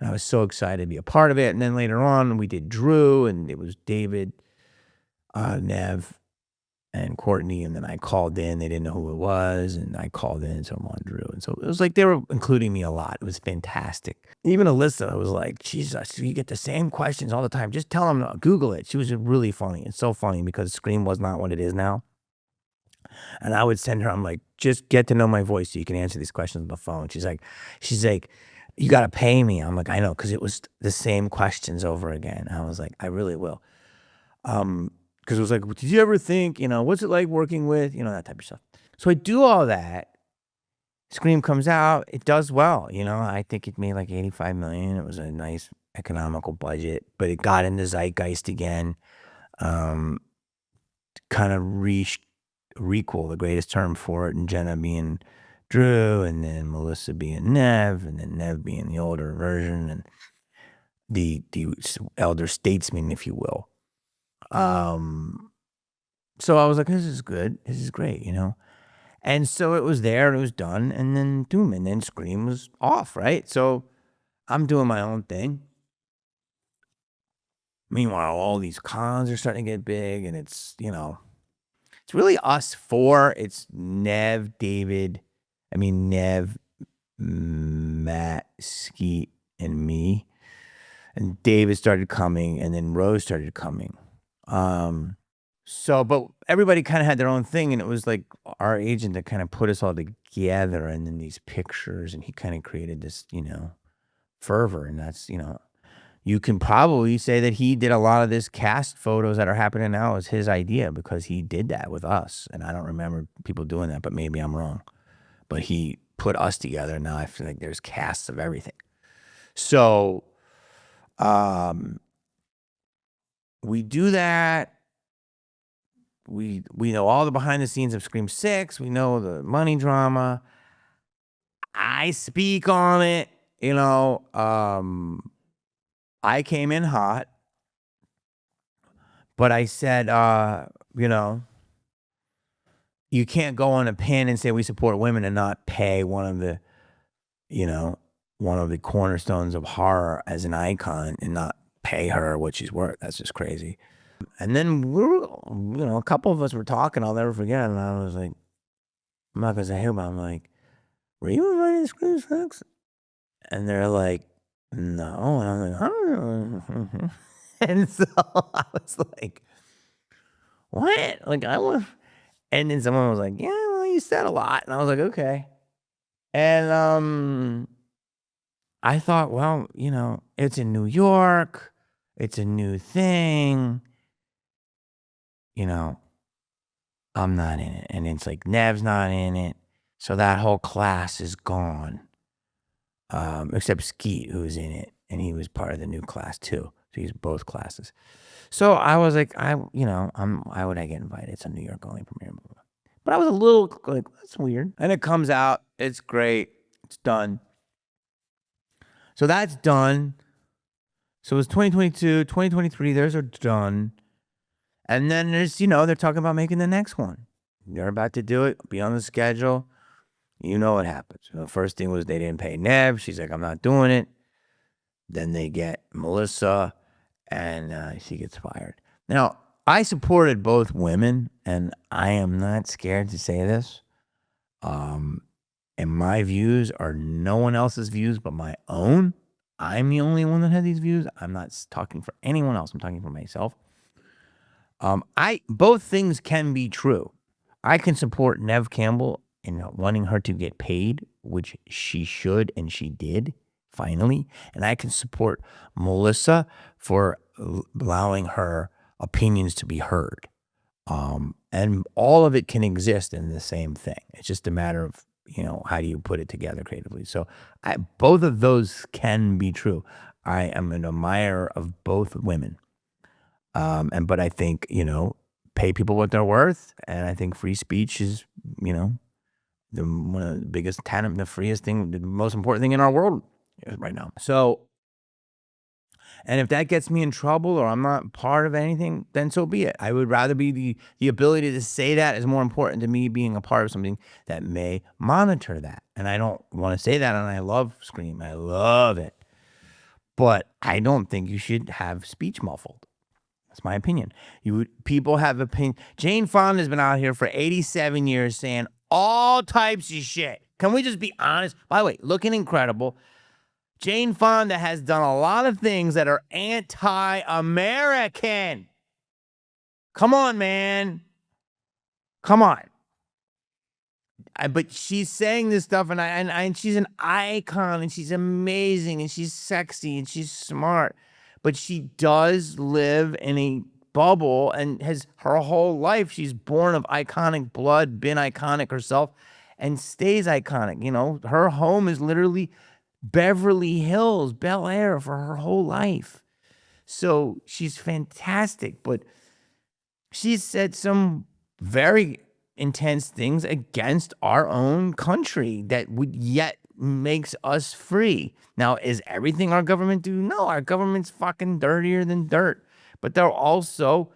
And I was so excited to be a part of it. And then later on, we did Drew, and it was David, Nev, and Courtney. And then I called in. They didn't know who it was. And I called in, so I'm on Drew. And so it was like they were including me a lot. It was fantastic. Even Alyssa was like, Jesus, you get the same questions all the time. Just tell them to Google it. She was really funny. It's so funny because Scream was not what it is now. And I would send her, I'm like, just get to know my voice so you can answer these questions on the phone. She's like, you got to pay me. I'm like, I know, because it was the same questions over again. I was like, I really will. Because it was like, did you ever think, you know, what's it like working with, you know, that type of stuff. So I do all that. Scream comes out. It does well. You know, I think it made like $85 million. It was a nice economical budget, but it got into zeitgeist again. Kind of requel, the greatest term for it, and Jenna being Drew, and then Melissa being Nev, and then Nev being the older version, and the elder statesman, if you will. So I was like, this is good. This is great, you know? And so it was there, and it was done, and then boom, and then Scream was off, right? So I'm doing my own thing. Meanwhile, all these cons are starting to get big, and it's, you know, it's really us 4. It's Nev, Matt, Skeet, and me. And David started coming, and then Rose started coming. But everybody kind of had their own thing, and it was like our agent that kind of put us all together, and then these pictures, and he kind of created this, you know, fervor, and that's, you know, you can probably say that he did a lot of this cast photos that are happening now is his idea, because he did that with us. And I don't remember people doing that, but maybe I'm wrong. But he put us together. And now I feel like there's casts of everything. So we do that. We know all the behind the scenes of Scream 6. We know the money drama. I speak on it, you know. I came in hot, but I said, you know, you can't go on a pin and say we support women and not pay one of the, you know, one of the cornerstones of horror as an icon and not pay her what she's worth. That's just crazy. And then you know, a couple of us were talking, I'll never forget, and I was like, I'm not going to say who, but I'm like, were you invited to Scream 6? And they're like, no. And I'm like, I don't know. And so I was like, what? Like, I was. And then someone was like, yeah, well, you said a lot. And I was like, okay. And I thought, well, you know, it's in New York. It's a new thing. You know, I'm not in it. And it's like, Nev's not in it. So that whole class is gone. Except Skeet, who was in it. And he was part of the new class, too. So he's both classes. So I was like, why would I get invited? It's a New York only premiere. But I was a little like, that's weird. And it comes out. It's great. It's done. So that's done. So it was 2022, 2023. Theirs are done. And then there's, you know, they're talking about making the next one. They're about to do it. Be on the schedule. You know what happens. The first thing was they didn't pay Nev. She's like, I'm not doing it. Then they get Melissa, and she gets fired. Now, I supported both women, and I am not scared to say this. And my views are no one else's views but my own. I'm the only one that had these views. I'm not talking for anyone else. I'm talking for myself. Both things can be true. I can support Nev Campbell in wanting her to get paid, which she should and she did finally. And I can support Melissa for allowing her opinions to be heard. And all of it can exist in the same thing. It's just a matter of, how do you put it together creatively? So both of those can be true. I am an admirer of both women. But I think, pay people what they're worth. And I think free speech is, one of the biggest the freest thing, the most important thing in our world right now. So, and if that gets me in trouble or I'm not part of anything, then so be it. I would rather be the ability to say that is more important to me being a part of something that may monitor that. And I don't want to say that. And I love Scream. I love it. But I don't think you should have speech muffled. That's my opinion. People have opinion. Jane Fonda's been out here for 87 years saying all types of shit. Can we just be honest? By the way, looking incredible. Jane Fonda has done a lot of things that are anti-American. Come on, man. Come on. But she's saying this stuff, and she's an icon, and she's amazing, and she's sexy, and she's smart. But she does live in a bubble, and has her whole life, she's born of iconic blood, been iconic herself, and stays iconic. Her home is literally Beverly Hills, Bel Air for her whole life. So she's fantastic, but she's said some very intense things against our own country that would yet makes us free. Now, is everything our government do? No, our government's fucking dirtier than dirt. But they're also,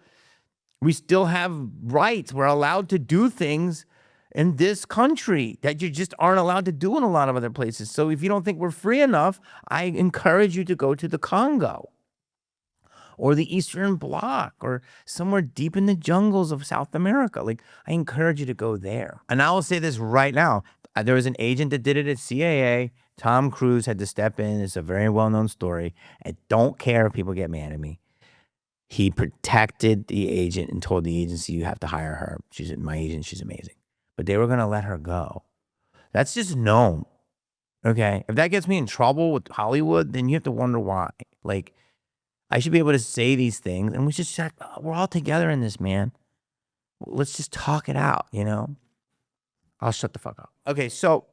we still have rights. We're allowed to do things in this country that you just aren't allowed to do in a lot of other places. So if you don't think we're free enough, I encourage you to go to the Congo or the Eastern Bloc or somewhere deep in the jungles of South America. I encourage you to go there. And I will say this right now. There was an agent that did it at CAA. Tom Cruise had to step in. It's a very well-known story. I don't care if people get mad at me. He protected the agent and told the agency, you have to hire her. She's my agent. She's amazing. But they were going to let her go. That's just known. Okay? If that gets me in trouble with Hollywood, then you have to wonder why. I should be able to say these things, and we should check. We're all together in this, man. Let's just talk it out, I'll shut the fuck up. Okay, so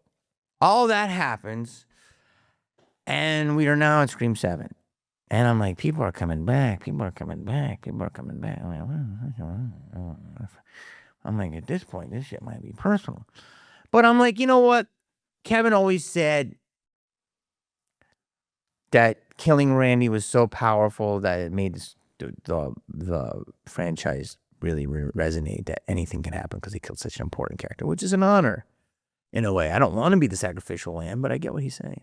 all that happens, and we are now at Scream 7. And I'm like, people are coming back. People are coming back. People are coming back. I'm like, at this point, this shit might be personal. But I'm like, you know what? Kevin always said that killing Randy was so powerful that it made the franchise really resonate, that anything can happen because he killed such an important character, which is an honor in a way. I don't want to be the sacrificial lamb, but I get what he's saying.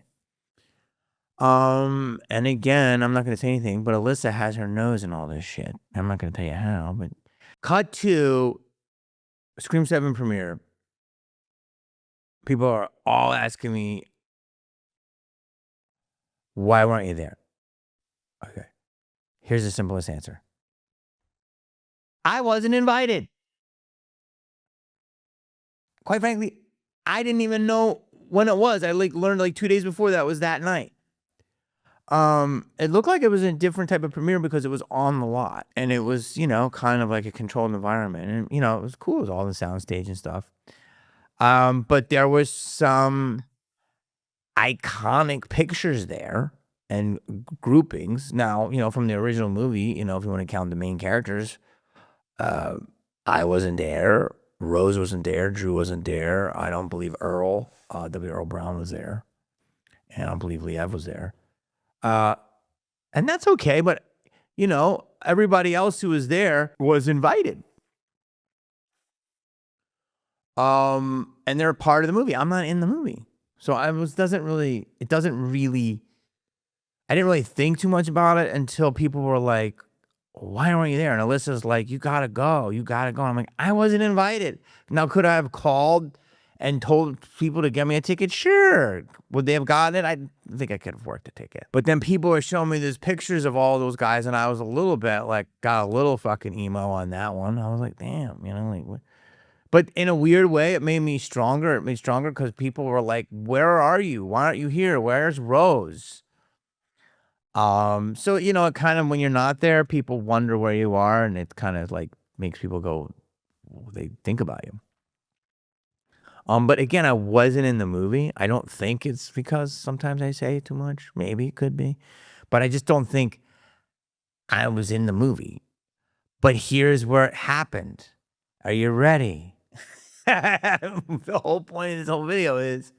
And again, I'm not going to say anything, but Alyssa has her nose in all this shit. I'm not going to tell you how, but cut to Scream 7 premiere. People are all asking me, why weren't you there? Okay. Here's the simplest answer. I wasn't invited. Quite frankly, I didn't even know when it was. I learned 2 days before that was that night. It looked like it was a different type of premiere because it was on the lot, and it was, kind of like a controlled environment, and, it was cool. It was all the soundstage and stuff. But there was some iconic pictures there and groupings. Now, from the original movie, if you want to count the main characters, I wasn't there. Rose wasn't there. Drew wasn't there. I don't believe Earl, W. Earl Brown was there. And I don't believe Liev was there. And that's okay, but, everybody else who was there was invited. And they're part of the movie. I'm not in the movie. So I didn't really think too much about it until people were like, why weren't you there? And Alyssa's like, you gotta go. You gotta go. And I'm like, I wasn't invited. Now, could I have called and told people to get me a ticket? Sure. Would they have gotten it? I think I could have worked a ticket. But then people were showing me these pictures of all those guys, and I was a little bit like, got a little fucking emo on that one. I was like, damn, like what? But in a weird way, it made me stronger. It made me stronger because people were like, where are you? Why aren't you here? Where's Rose? So, it kind of, when you're not there, people wonder where you are, and it kind of like makes people go, they think about you. But again, I wasn't in the movie. I don't think it's because sometimes I say too much. Maybe it could be, but I just don't think I was in the movie. But here's where it happened. Are you ready? The whole point of this whole video is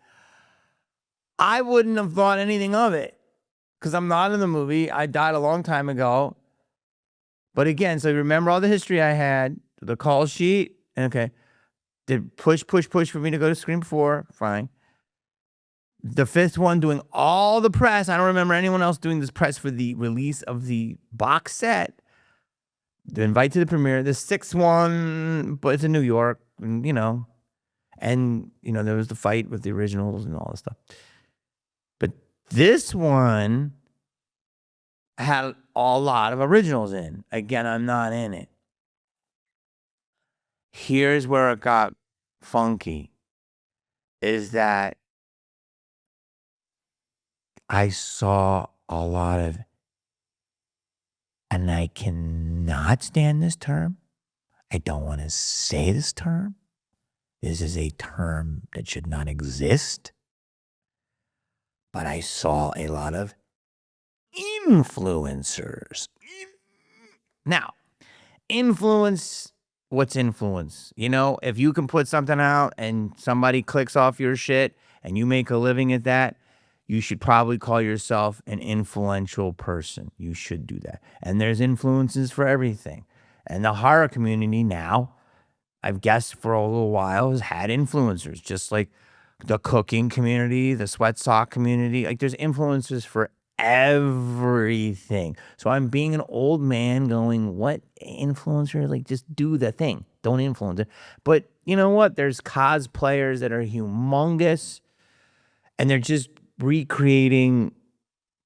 I wouldn't have thought anything of it because I'm not in the movie. I died a long time ago. But again, so you remember all the history I had, the call sheet, okay. Did push for me to go to Scream 4, fine. The fifth one doing all the press. I don't remember anyone else doing this press for the release of the box set. The invite to the premiere. The sixth one, but it's in New York, and there was the fight with the originals and all this stuff. But this one had a lot of originals in. Again, I'm not in it. Here's where it got funky, is that I saw a lot of, and I cannot stand this term. I don't want to say this term. This is a term that should not exist. But I saw a lot of influencers. Now, what's influence? If you can put something out and somebody clicks off your shit and you make a living at that, you should probably call yourself an influential person. You should do that. And there's influences for everything. And the horror community now, I've guessed for a little while, has had influencers, just like the cooking community, the sweat sock community. Like, there's influencers for everything. So I'm being an old man going, what influencer? Like, just do the thing. Don't influence it. But you know what? There's cosplayers that are humongous, and they're just recreating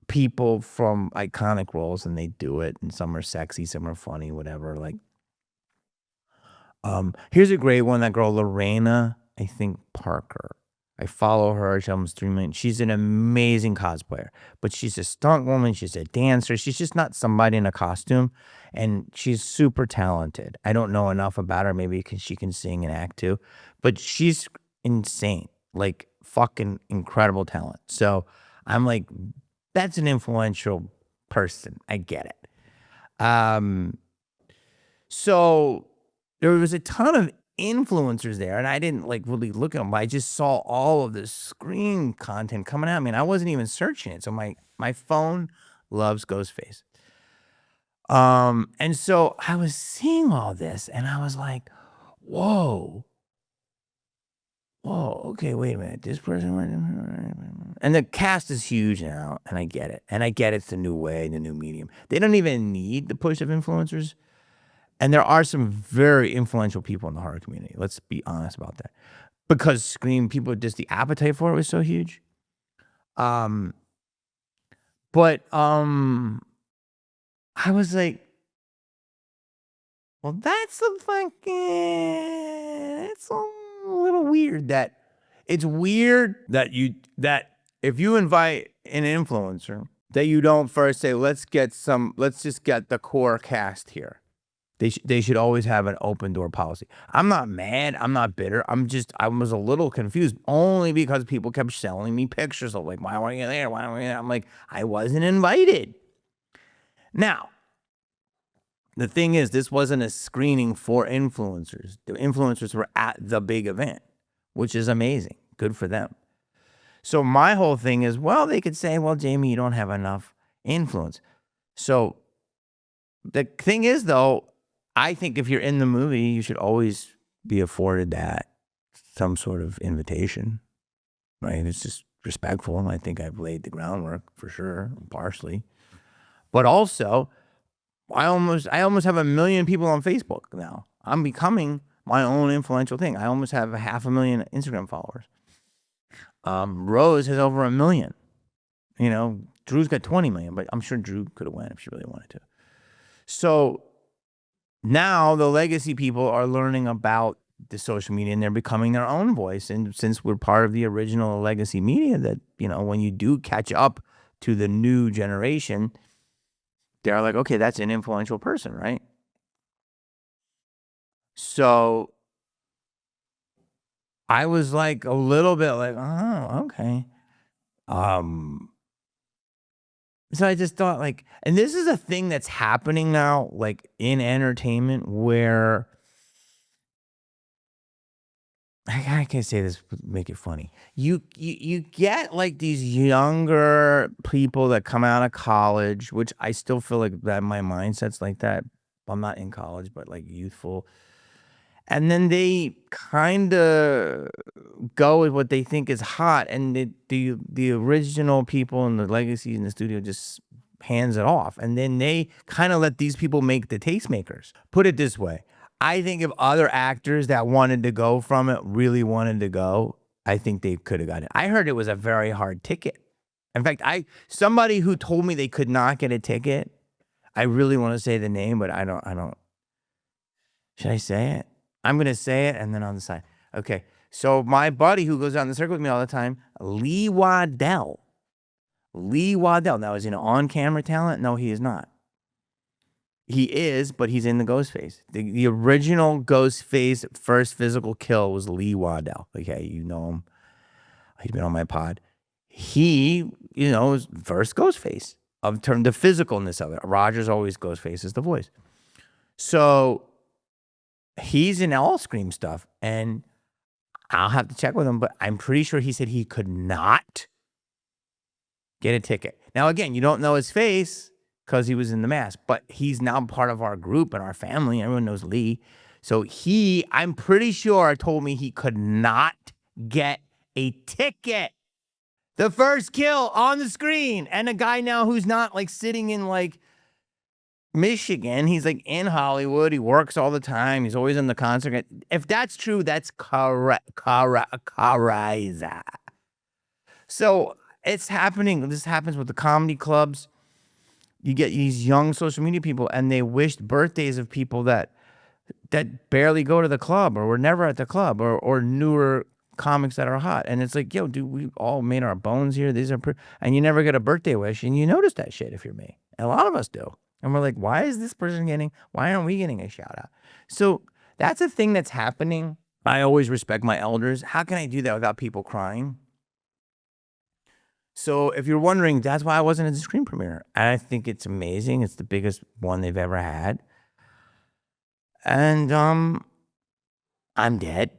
people from iconic roles, and they do it. And some are sexy, some are funny, whatever. Like, here's a great one. That girl, Lorena, I think Parker. I follow her. She's almost 3 million. She's an amazing cosplayer, but she's a stunt woman. She's a dancer. She's just not somebody in a costume, and she's super talented. I don't know enough about her, maybe because she can sing and act too, but she's insane, like fucking incredible talent. So I'm like, that's an influential person. I get it. So there was a ton of influencers there, and I didn't like really look at them, but I just saw all of this Scream content coming at me, and I wasn't even searching it. So my phone loves Ghostface. And so I was seeing all this, and I was like, whoa, okay, wait a minute, this person, and the cast is huge now, and I get it, it's the new way, the new medium. They don't even need the push of influencers. And there are some very influential people in the horror community. Let's be honest about that. Because Scream, people, just the appetite for it was so huge. But I was like, well, that's it's a little weird that it's weird that if you invite an influencer, that you don't first say, let's just get the core cast here. They should always have an open door policy. I'm not mad. I'm not bitter. I was a little confused only because people kept showing me pictures of like, why weren't you there? Why weren't you there? I'm like, I wasn't invited. Now, the thing is, this wasn't a screening for influencers. The influencers were at the big event, which is amazing. Good for them. So my whole thing is, well, they could say, well, Jamie, you don't have enough influence. So the thing is, though, I think if you're in the movie, you should always be afforded some sort of invitation, right? It's just respectful, and I think I've laid the groundwork for sure, partially. But also, I almost have 1 million people on Facebook now. I'm becoming my own influential thing. I almost have 500,000 Instagram followers. Rose has over 1 million. You know, Drew's got 20 million, but I'm sure Drew could have won if she really wanted to. So now the legacy people are learning about the social media and they're becoming their own voice. And since we're part of the original legacy media, that, you know, when you do catch up to the new generation, they're like, okay, that's an influential person, right? So I was like a little bit like, oh, okay. So I just thought like, and this is a thing that's happening now, like in entertainment, where I can't say this, but make it funny. You get like these younger people that come out of college, which I still feel like that my mindset's like that. I'm not in college, but like youthful. And then they kind of go with what they think is hot, and the original people and the legacies in the studio just hands it off, and then they kind of let these people make the tastemakers. Put it this way, I think if other actors that wanted to go from it really wanted to go, I think they could have got it. I heard it was a very hard ticket. In fact, somebody who told me they could not get a ticket. I really want to say the name, but I don't. Should I say it? I'm going to say it and then on the side. Okay. So my buddy who goes out in the circle with me all the time, Lee Waddell. Now, is he an on-camera talent? No, he is not. He is, but he's in the Ghostface. The original Ghostface first physical kill was Lee Waddell. Okay, you know him. He's been on my pod. He, you know, was first Ghostface of the physicalness of it. Roger's always Ghostface is the voice. So he's in all Scream stuff, and I'll have to check with him, but I'm pretty sure he said he could not get a ticket. Now, again, you don't know his face because he was in the mask, but he's now part of our group and our family. Everyone knows Lee. So I'm pretty sure, told me he could not get a ticket. The first kill on the screen. And a guy now who's not like sitting in like Michigan. He's like in Hollywood. He works all the time. He's always in the concert. If that's true, that's correct. So it's happening. This happens with the comedy clubs. You get these young social media people, and they wished birthdays of people that barely go to the club or were never at the club, or newer comics that are hot. And it's like, yo, dude, we all made our bones here. These are and you never get a birthday wish, and you notice that shit if you're me. A lot of us do. And we're like, why is this person why aren't we getting a shout out? So that's a thing that's happening. I always respect my elders. How can I do that without people crying? So if you're wondering, that's why I wasn't at the Scream premiere. I think it's amazing. It's the biggest one they've ever had. And I'm dead.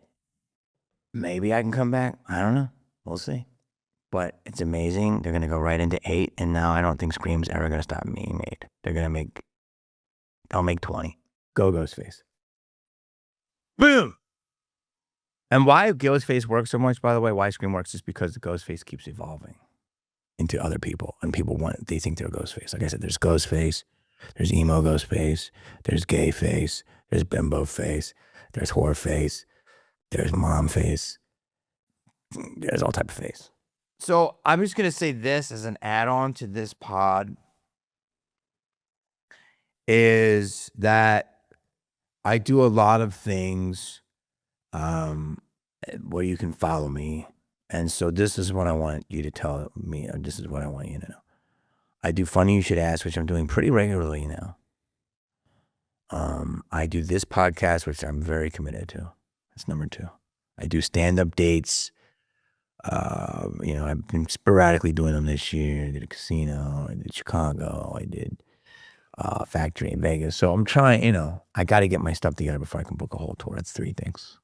Maybe I can come back. I don't know. We'll see. But it's amazing. They're going to go right into 8. And now I don't think Scream's ever going to stop being made. They'll make 20. Go Ghostface. Boom. And why Ghostface works so much, by the way, why Scream works is because the Ghostface keeps evolving into other people. And people they think they're Ghostface. Like I said, there's Ghostface. There's emo Ghostface. There's gay face. There's bimbo face. There's whore face. There's mom face. There's all type of face. So I'm just going to say this as an add-on to this pod is that I do a lot of things where you can follow me. And so this is what I want you to tell me. Or this is what I want you to know. I do Funny You Should Ask, which I'm doing pretty regularly now. I do this podcast, which I'm very committed to. That's number 2. I do stand-up dates. I've been sporadically doing them this year. I did a casino. I did Chicago. I did Factory in Vegas. So I'm trying, I got to get my stuff together before I can book a whole tour. That's 3 things.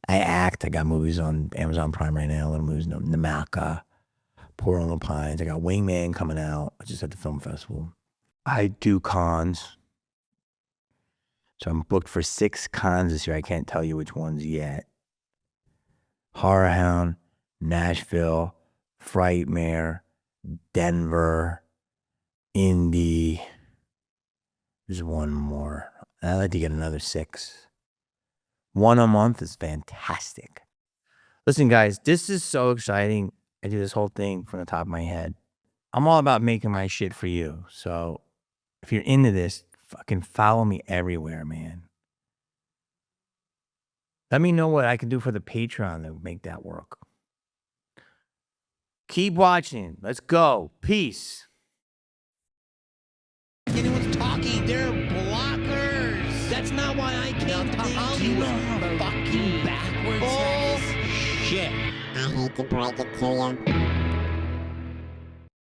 I act. I got movies on Amazon Prime right now. Little movies, Namaka, Poor Little Pines. I got Wingman coming out. I just at the film festival. I do cons. So I'm booked for 6 cons this year. I can't tell you which ones yet. Horror Hound, Nashville, Frightmare, Denver, Indy, There's one more. I'd like to get another 6. One a month is fantastic. Listen, guys, this is so exciting. I do this whole thing from the top of my head. I'm all about making my shit for you. So if you're into this, fucking follow me everywhere, man. Let me know what I can do for the Patreon to make that work. Keep watching. Let's go. Peace. Anyone's talking, they're blockers. That's not why I came to help you. Fucking backwards. Bullshit. I hate to break it to you.